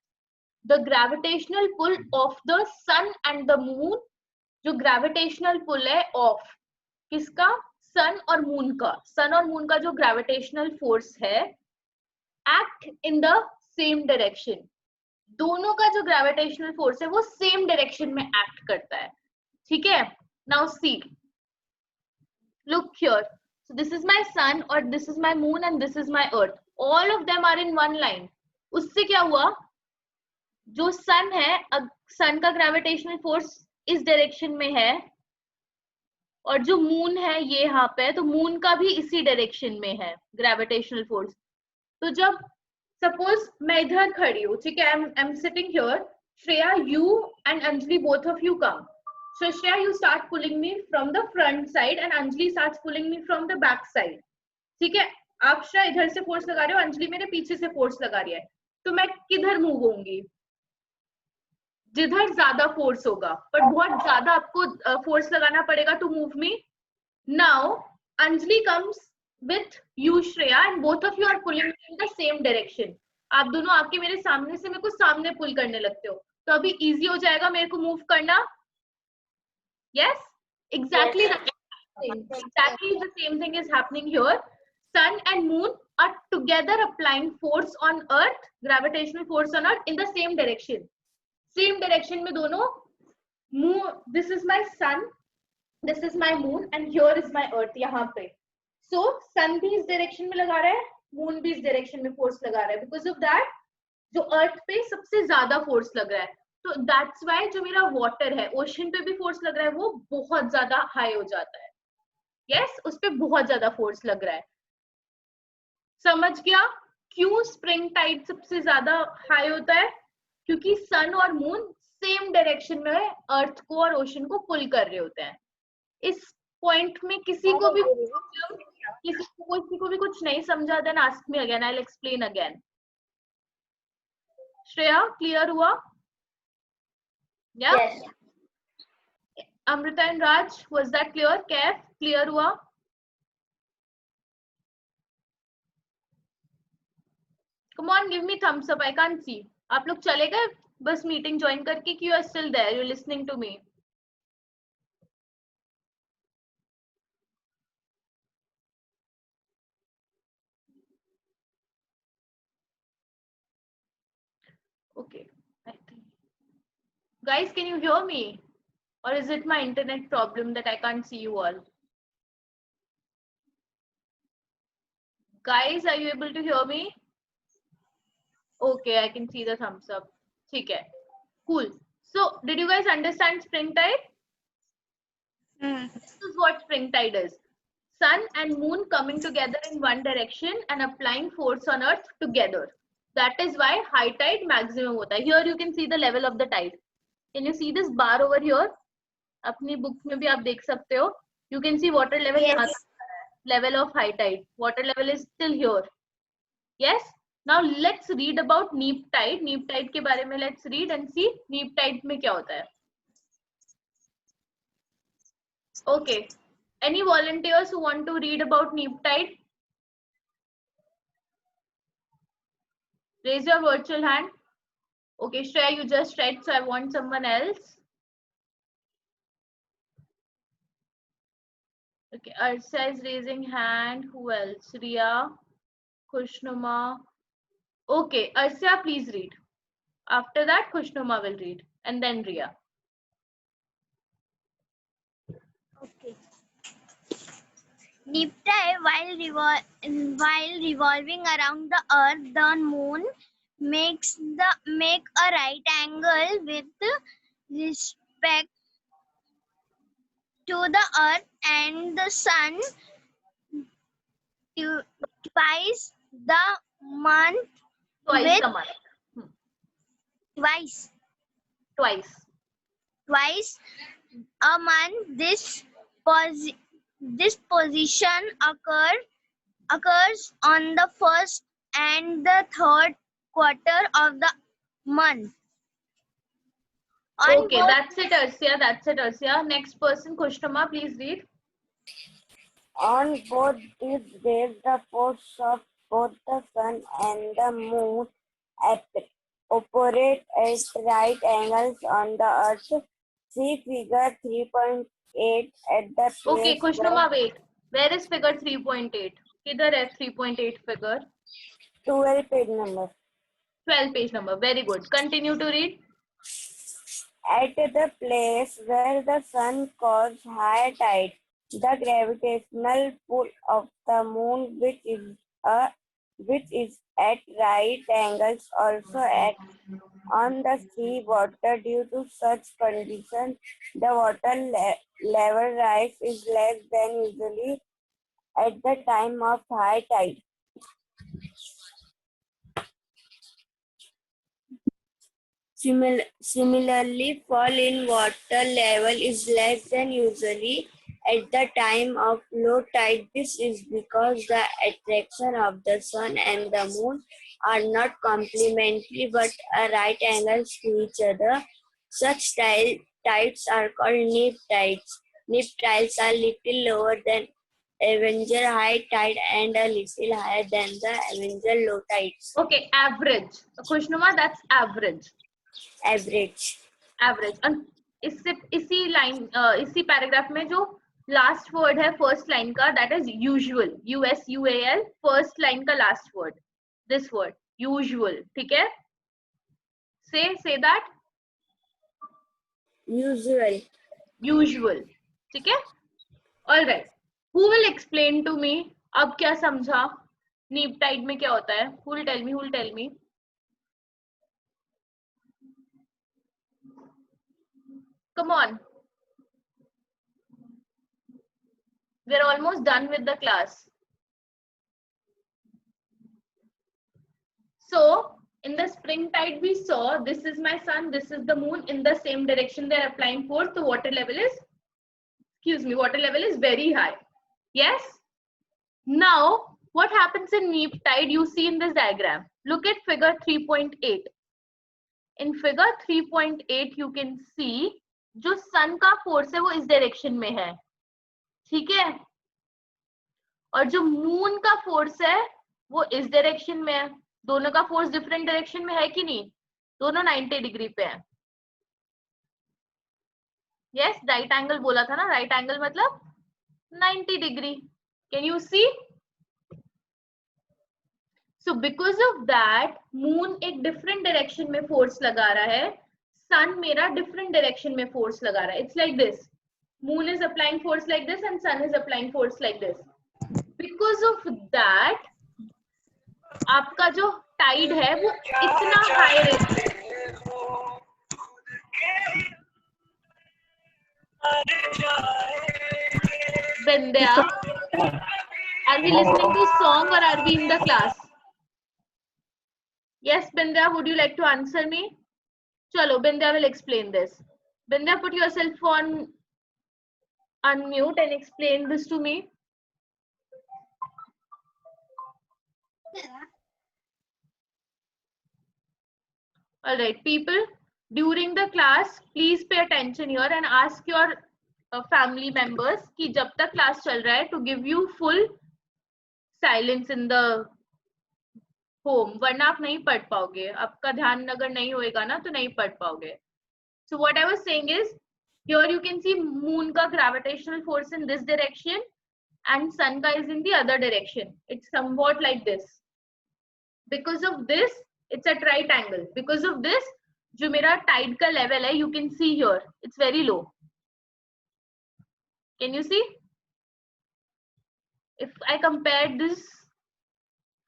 The gravitational pull of the sun and the moon. जो gravitational pull है of किसका? सन और मून का. सन और मून का जो ग्रेविटेशनल फोर्स है, act in the same direction. दोनों का जो ग्रेविटेशनल फोर्स है वो सेम डायरेक्शन में एक्ट करता है. ठीक है. Now see, look here. So this is my sun or this is my moon and this is my earth. All of them are in one line. उससे क्या हुआ? जो सन है, सन का ग्रेविटेशनल फोर्स इस डायरेक्शन में है और जो मून है ये यहाँ पे, तो मून का भी इसी डायरेक्शन में है ग्रेविटेशनल फोर्स. तो जब सपोज मैं इधर खड़ी हूँ, ठीक है, I am sitting here, Shreya, you and Anjali, both of you come. So Shreya, you start pulling me from the front side and Anjali starts pulling me from the back side. ठीक है. आप श्रेया इधर से फोर्स लगा रहे हो, अंजलि मेरे पीछे से फोर्स लगा रही है, तो मैं किधर मूव होंगी? जिधर ज्यादा फोर्स होगा. पर बहुत ज्यादा आपको फोर्स लगाना पड़ेगा to move me. Now Anjali comes with you Shreya and both of you are pulling me in the same direction. आप दोनों आके मेरे सामने से मेरे को सामने पुल करने लगते हो, तो अभी इजी हो जाएगा मेरे को मूव करना. Yes, exactly. Yes. Exactly the same thing is happening here. Sun and moon are together applying force on earth, gravitational force on earth in the same direction. Same direction में दोनों move. This is my sun, this is my moon, and here is my earth. यहाँ पे. So sun भी इस direction में लगा रहा है, moon भी इस direction में force लगा रहा है. Because of that, जो earth पे सबसे ज्यादा force लग रहा है. तो दैट्स वाई जो मेरा वाटर है, ओशन पे भी फोर्स लग रहा है, वो बहुत ज्यादा हाई हो जाता है. यस, उस पे बहुत ज्यादा फोर्स लग रहा है. समझ गया क्यों स्प्रिंग टाइड सबसे ज्यादा हाई होता है? क्योंकि सन और मून सेम डायरेक्शन में अर्थ को और ओशन को पुल कर रहे होते हैं. इस पॉइंट में किसी को भी कुछ नहीं समझा, then ask me again, I will explain again. Shreya, clear हुआ? Yeah. Yes. Amrita and Raj, was that clear? Kev, clear हुआ? Come on, give me thumbs up. I can't see. आप लोग चले गए बस मीटिंग ज्वाइन करके कि you are still there? You're listening to me. Okay. Guys, can you hear me? Or is it my internet problem that I can't see you all? Guys, are you able to hear me? Okay, I can see the thumbs up. ठीक है. Cool. So, did you guys understand spring tide? This is what spring tide is. Sun and moon coming together in one direction and applying force on earth together. That is why high tide maximum होता है. Here you can see the level of the tide. Can you see this bar over here? अपनी book में भी आप देख सकते हो. You can see water level. Yes. Level of high tide. Water level is still here. Yes. Now let's read about neap tide. Neap tide के बारे में let's read and see neap tide में क्या होता है. Okay. Any volunteers who want to read about neap tide? Raise your virtual hand. Okay, Shreya, you just read, so I want someone else. Okay, Arsa is raising hand. Who else? Riya, Kushnuma. Okay, Arsa, please read. After that, Kushnuma will read, and then Riya. Okay. Neap tide, while revolving around the earth, the moon make a right angle with respect to the earth, and the sun twice the month. Twice a month. Twice a month. This position occurs on the 1st and the 3rd quarter of the month. On Okay, both that's it, Arsia. That's it, Arsia. Next person, Kushtama, please read. On both these days, the force of both the sun and the moon operate at right angles on the earth. See figure 3.8 at the Okay, place Kushtama, wait. Where is figure 3.8? Kidhar hai 3.8 figure? 12 page number. 12 page number. Very good. Continue to read. At the place where the sun causes high tide, the gravitational pull of the moon, which is at right angles, also acts on the sea water. Due to such conditions, the water level rise is less than usually at the time of high tide. Similarly, fall in water level is less than usually at the time of low tide. This is because the attraction of the sun and the moon are not complementary but at right angles to each other. Such tides are called neap tides. Neap tides are little lower than Avenger high tide and a little higher than the Avenger low tides. Okay, average. Kushtama, that's average. Average. Average. And इसी line इसी paragraph में जो last word है first line का, that is usual. USUAL. First line का last word, this word usual. ठीक है, say that. Usual. ठीक है. All right. Who will explain to me? अब क्या समझा? नीप टाइड में क्या होता है? Who will tell me? Come on. We're almost done with the class. So, in the spring tide we saw, this is my sun, this is the moon, in the same direction they're applying force. The water level is very high. Yes? Now, what happens in neap tide? You see in this diagram. Look at figure 3.8. In figure 3.8, you can see जो sun का force है वो इस direction में है. ठीक है? और जो moon का force है वो इस direction में है. दोनों का force different direction में है कि नहीं? दोनों 90 डिग्री पे है. Yes, right angle बोला था ना? Right angle मतलब 90 degree. Can you see? So because of that, moon एक different direction में force लगा रहा है, sun मेरा different direction में force लगा रहा है. It's like this. Moon is applying force like this and sun is applying force like this. Because of that, आपका जो tide है वो इतना high है. Bindya, are we listening to song or are we in the class? Yes, Bindya, would you like to answer me? Chalo, Bindya will explain this. Bindya, put yourself on unmute and explain this to me. All right, people, during the class, please pay attention here and ask your family members कि जब तक class चल रहा है to give you full silence in the home, वरना आप नहीं पढ़ पाओगे. आपका ध्यान अगर नहीं होएगा ना तो नहीं पढ़ पाओगे. So what I was saying is, here you can see moon का gravitational force in this direction and sun का is in the other direction. It's somewhat like this. Because of this, it's at right angle. Because of this, जो मेरा tide का level है, you can see here, it's very low. Can you see? If I compare this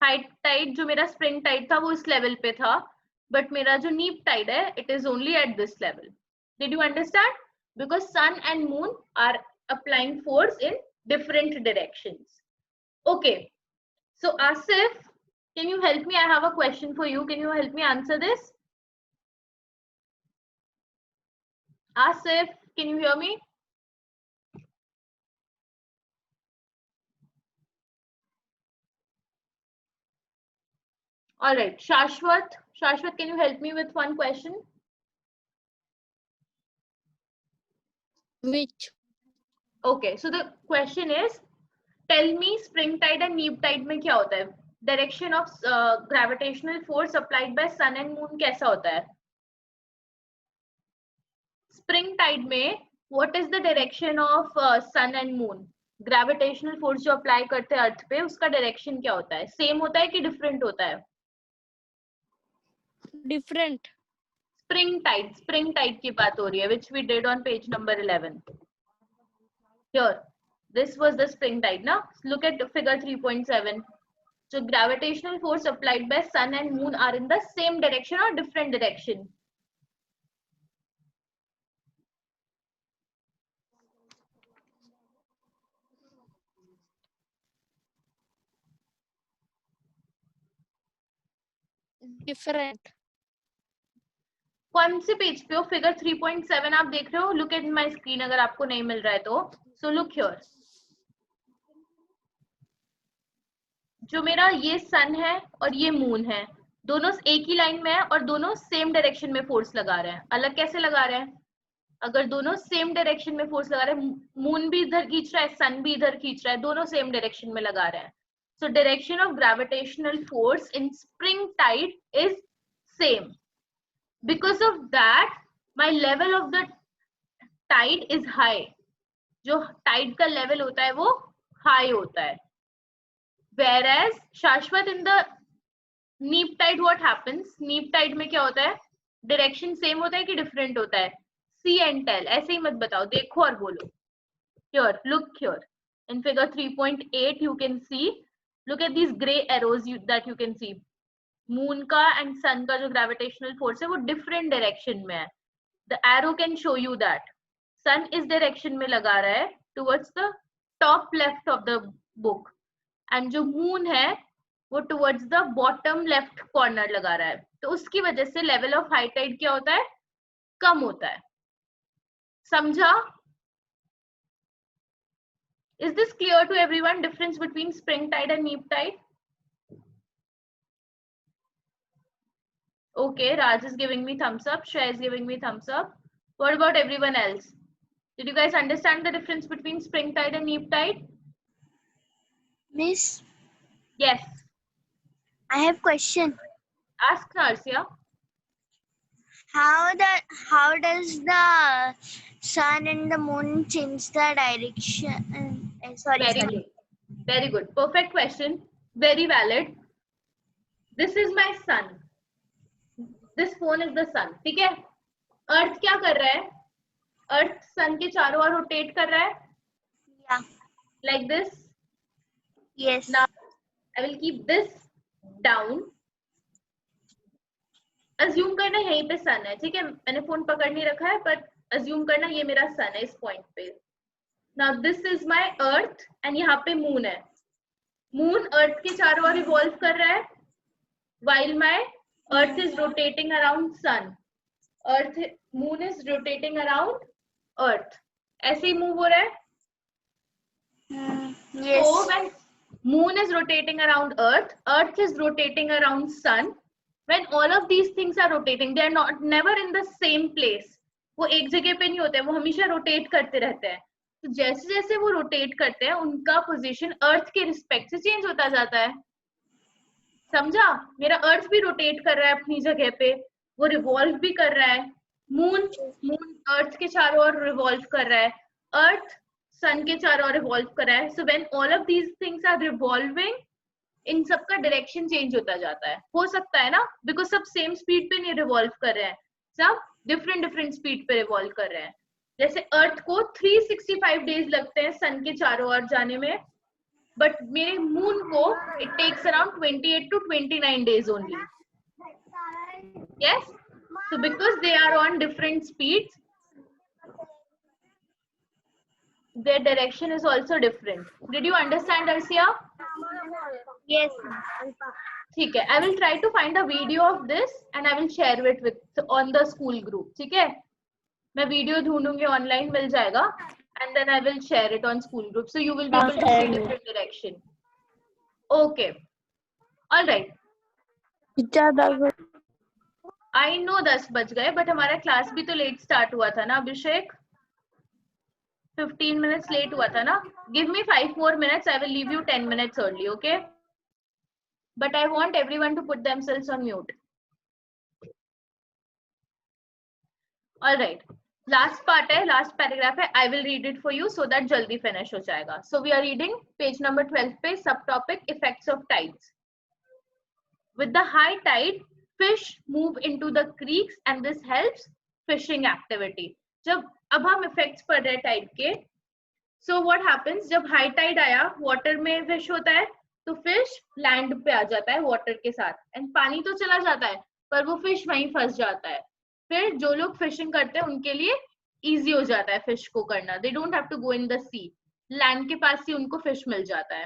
high tide, जो मेरा spring tide था वो इस level पे था, but मेरा जो neap tide है, it is only at this level. Did you understand? Because sun and moon are applying force in different directions. Okay. So Asif, can you help me? I have a question for you. Can you help me answer this? Asif, can you hear me? All right, Shashwat, can you help me with one question? Which? Okay, so the question is, tell me spring tide and neap tide में क्या होता है? Direction of gravitational force applied by sun and moon कैसा होता है? Spring tide में what is the direction of sun and moon? Gravitational force जो apply करते हैं अर्थ पे उसका direction क्या होता है? Same होता है कि different होता है? Different. Spring tide की बात हो रही है, which we did on page number 11. Here, this was the spring tide. Now, look at figure 3.7. So, gravitational force applied by sun and moon are in the same direction or different direction? Different. कौन से page पे हो? Figure 3.7 आप देख रहे हो? Look at my screen अगर आपको नहीं मिल रहा है तो. So look here. जो मेरा ये सन है और ये मून है, दोनों एक ही लाइन में है और दोनों सेम डायरेक्शन में फोर्स लगा रहे हैं. अलग कैसे लगा रहे हैं? अगर दोनों सेम डायरेक्शन में फोर्स लगा रहे हैं, मून भी इधर खींच रहा है, सन भी इधर खींच रहा है, दोनों सेम डायरेक्शन में लगा रहे हैं. So direction of gravitational force in spring tide is same. Because of that, my level of the tide is high. जो tide का level होता है वो high होता है. Whereas शाश्वत in the neap tide what happens? Neap tide में क्या होता है? Direction same होता है कि different होता है? See and tell. ऐसे ही मत बताओ, देखो और बोलो. Here, look here. In figure 3.8 you can see. Look at these gray arrows that you can see. Moon का एंड सन का जो ग्रेविटेशनल फोर्स है वो डिफरेंट डायरेक्शन में है. The arrow can show you that sun इस डायरेक्शन में लगा रहा है towards the top left of the book and जो मून है वो towards the bottom left corner लगा रहा है. तो उसकी वजह से लेवल ऑफ हाई टाइड क्या होता है? कम होता है. समझा? Is this clear to everyone? Difference between spring tide and neap tide? Okay, Raj is giving me thumbs up. Shreya is giving me thumbs up. What about everyone else? Did you guys understand the difference between spring tide and neap tide? Miss, Yes. I have question. Ask Narsia. How does the sun and the moon change the direction? Sorry. Good. Very good. Perfect question. Very valid. This is my sun. This phone is the sun. ठीक है? अर्थ क्या कर रहा है? अर्थ सन के चारों ओर rotate कर रहा है. Yeah. Like this. Yes. Now I will keep this down. Assume करना यहीं पे सन है. ठीक है? मैंने फोन पकड़ नहीं रखा है, but assume करना ये मेरा सन है इस पॉइंट पे. Now this is my earth and यहाँ पे मून है. मून अर्थ के चारों ओर रिवॉल्व कर रहा है, while my earth is rotating around sun. Moon is rotating around earth. ऐसे ही मूव हो रहा है. Yes. So when moon is rotating around earth is rotating around sun. When all of these things are rotating, they are never in the same place. वो एक जगह पे नहीं होते हैं, वो हमेशा रोटेट करते रहते हैं. तो जैसे जैसे वो रोटेट करते हैं उनका पोजीशन अर्थ के रिस्पेक्ट से चेंज होता जाता है. समझा? मेरा अर्थ भी रोटेट कर रहा है अपनी जगह पे, वो रिवॉल्व भी कर रहा है. मून अर्थ के चारों ओर रिवॉल्व कर रहा है, अर्थ सन के चारों ओर रिवॉल्व कर रहा है. So when all of these things are revolving, इन सबका डायरेक्शन चेंज होता जाता है. हो सकता है ना, बिकॉज सब सेम स्पीड पे नहीं रिवॉल्व कर रहे हैं, सब डिफरेंट स्पीड पे रिवॉल्व कर रहे हैं. जैसे अर्थ को 365 डेज लगते हैं सन के चारों ओर जाने में, but मेरे moon को it takes around 28 to 29 days only. Yes, so because they are on different speeds, their direction is also different. Did you understand, Arsia? Yes. ठीक है, I will try to find a video of this and I will share it with on the school group. ठीक है, मैं video ढूंढूंगी, online मिल जाएगा, and then I will share it on school group, so you will be able to see different direction. Okay, all right. I know 10 बज गए, but हमारा class भी तो let start हुआ था ना अभिषेक, 15 minutes लेट हुआ था ना. Give me 5 more minutes, I will leave you 10 minutes early, okay? But I want everyone to put themselves on mute. All right. Last part है, last paragraph है. I will read it for you so that जल्दी finish हो जाएगा. So we are reading page number 12 पे subtopic effects of tides. With the high tide, fish move into the creeks and this helps fishing activity. जब अब हम effects पढ़ रहे हैं tide के. So what happens जब high tide आया, water में fish होता है, तो fish land पे आ जाता है water के साथ. And पानी तो चला जाता है, पर वो fish वहीं फंस जाता है. फिर जो लोग फिशिंग करते हैं उनके लिए इजी हो जाता है फिश को करना. They don't have to go in the sea, land के पास ही उनको फिश मिल जाता है.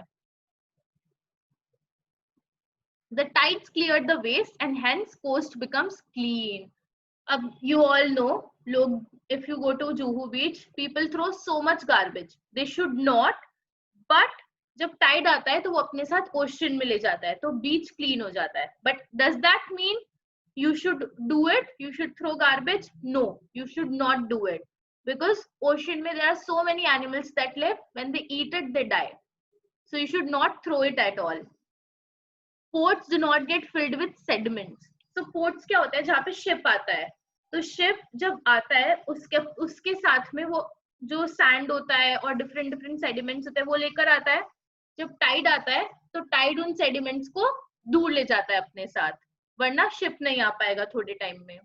The tides clear the waste and hence coast becomes clean. अब यू ऑल नो, लोग if you go to Juhu beach, people throw so much garbage. They should not, but जब टाइड आता है तो वो अपने साथ ओशन में ले जाता है, तो बीच क्लीन हो जाता है. But does that mean you should do it, you should throw garbage? No, you should not do it, because ocean mein there are so many animals that live, when they eat it they die, so you should not throw it at all. Ports do not get filled with sediments. So ports क्या होता है, जहाँ पे ship आता है, तो ship जब आता है उसके साथ में वो जो sand होता है और different sediments होते हैं वो लेकर आता है. जब tide आता है तो tide उन sediments को दूर ले जाता है अपने साथ, वरना शिप नहीं आ पाएगा थोड़े टाइम में.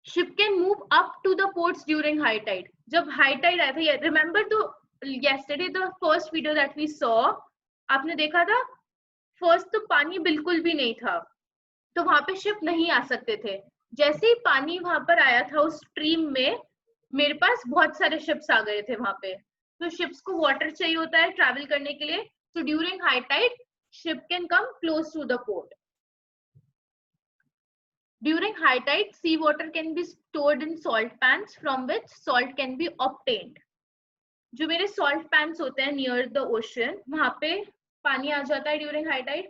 Ship can move up to the ports during high tide. जब हाई टाइड आया था, remember the yesterday the first video that we saw, आपने देखा था फर्स्ट तो पानी बिल्कुल भी नहीं था, तो वहां पे शिप नहीं आ सकते थे. जैसे ही पानी वहां पर आया था उस स्ट्रीम में, मेरे पास बहुत सारे शिप्स आ गए थे वहां पे. तो शिप्स को वाटर चाहिए होता है ट्रैवल करने के लिए, so during high tide ship can come close to the port. During high tide, sea water can be stored in salt pans from which salt can be obtained. जो मेरे salt pans होते हैं near the ocean, वहां पे पानी आ जाता है during high tide.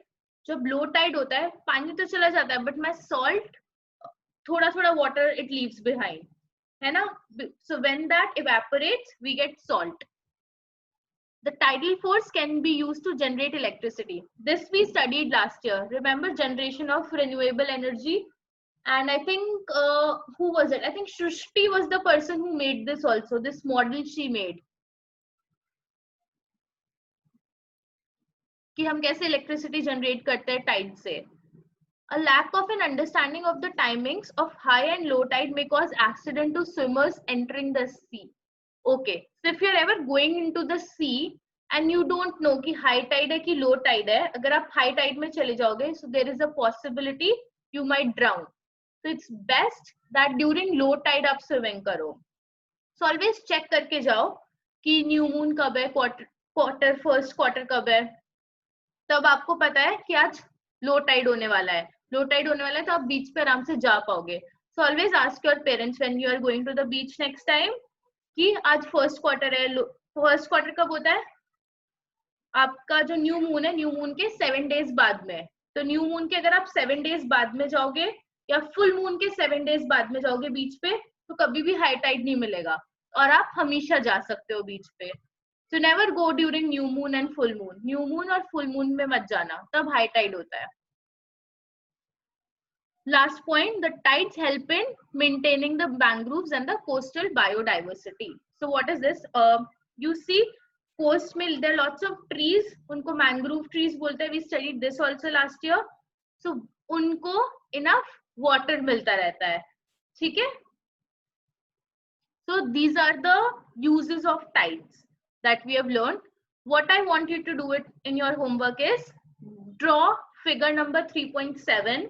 जब low tide होता है पानी तो चला जाता है, but my salt, थोड़ा थोड़ा water it leaves behind, है ना? So when that evaporates, we get salt. The tidal force can be used to generate electricity. This we studied last year. Remember generation of renewable energy? And I think, who was it? I think Shrishti was the person who made this also. This model she made. कि हम कैसे electricity generate करते हैं tide से. A lack of an understanding of the timings of high and low tide may cause accident to swimmers entering the sea. Okay, so if you're ever going into the sea and you don't know कि high tide है कि low tide है, अगर आप high tide में चले जाओगे, so there is a possibility you might drown. So it's best that during low tide आप swimming करो. So always check करके जाओ कि new moon कब है, first quarter कब है, तब आपको पता है कि आज low tide होने वाला है. Low tide होने वाला है तो आप बीच पे आराम से जा पाओगे. So always ask your parents when you are going to the beach next time कि आज फर्स्ट क्वार्टर है. फर्स्ट क्वार्टर कब होता है? आपका जो न्यू मून है, न्यू मून के 7 days बाद में. तो न्यू मून के अगर आप 7 days बाद में जाओगे या फुल मून के 7 days बाद में जाओगे बीच पे, तो कभी भी हाई टाइड नहीं मिलेगा और आप हमेशा जा सकते हो बीच पे. So never go during new moon and full moon. New moon और फुल मून में मत जाना, तब हाई टाइड होता है. Last point, the tides help in maintaining the mangroves and the coastal biodiversity. So what is this? You see, coast में there are lots of trees. उनको mangrove trees बोलते हैं. We studied this also last year. So उनको enough water मिलता रहता है. ठीक है? So these are the uses of tides that we have learned. What I want you to do it in your homework is draw figure number 3.7.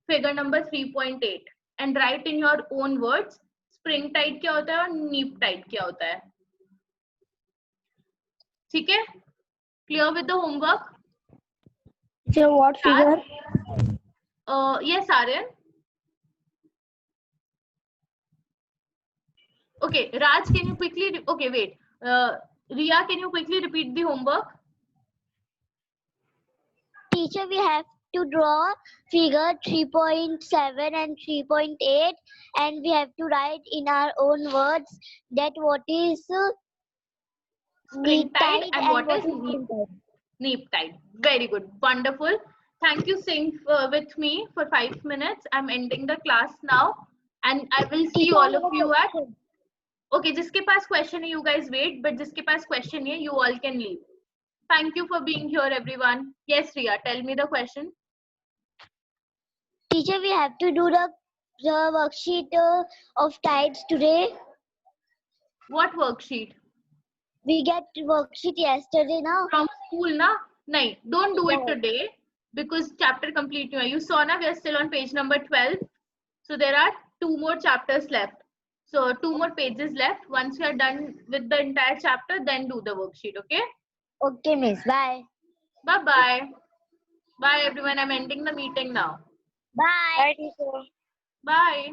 Figure number 3.8 and write in your own words spring tide क्या होता है और neap tide क्या होता है. ठीक है? Clear with the homework? So what figure? Yes, Aryan. Okay, Raj, can you quickly? Okay, wait. Riya, can you quickly repeat the homework? teacher, we have to draw figure 3.7 and 3.8, and we have to write in our own words that what is Spring tide and what is spring tide. neap tide. Very good. Wonderful. Thank you, Singh, with me for 5 minutes. I'm ending the class now, and I will see Teacher, all I of have a you at. question. Okay, जिसके पास question है, you guys wait. But जिसके पास question है, you all can leave. Thank you for being here, everyone. Yes, Riya, tell me the question. Teacher, we have to do the worksheet of tides today. What worksheet? We get worksheet yesterday now. From school, na? Nahin, don't do it Yeah. today because chapter complete. You saw na, we are still on page number 12. So there are 2 more chapters left. So 2 more pages left. Once you are done with the entire chapter, then do the worksheet, okay? Okay, miss. Bye. Bye-bye. Bye, everyone. I'm ending the meeting now. Bye. Bye, teacher. Bye.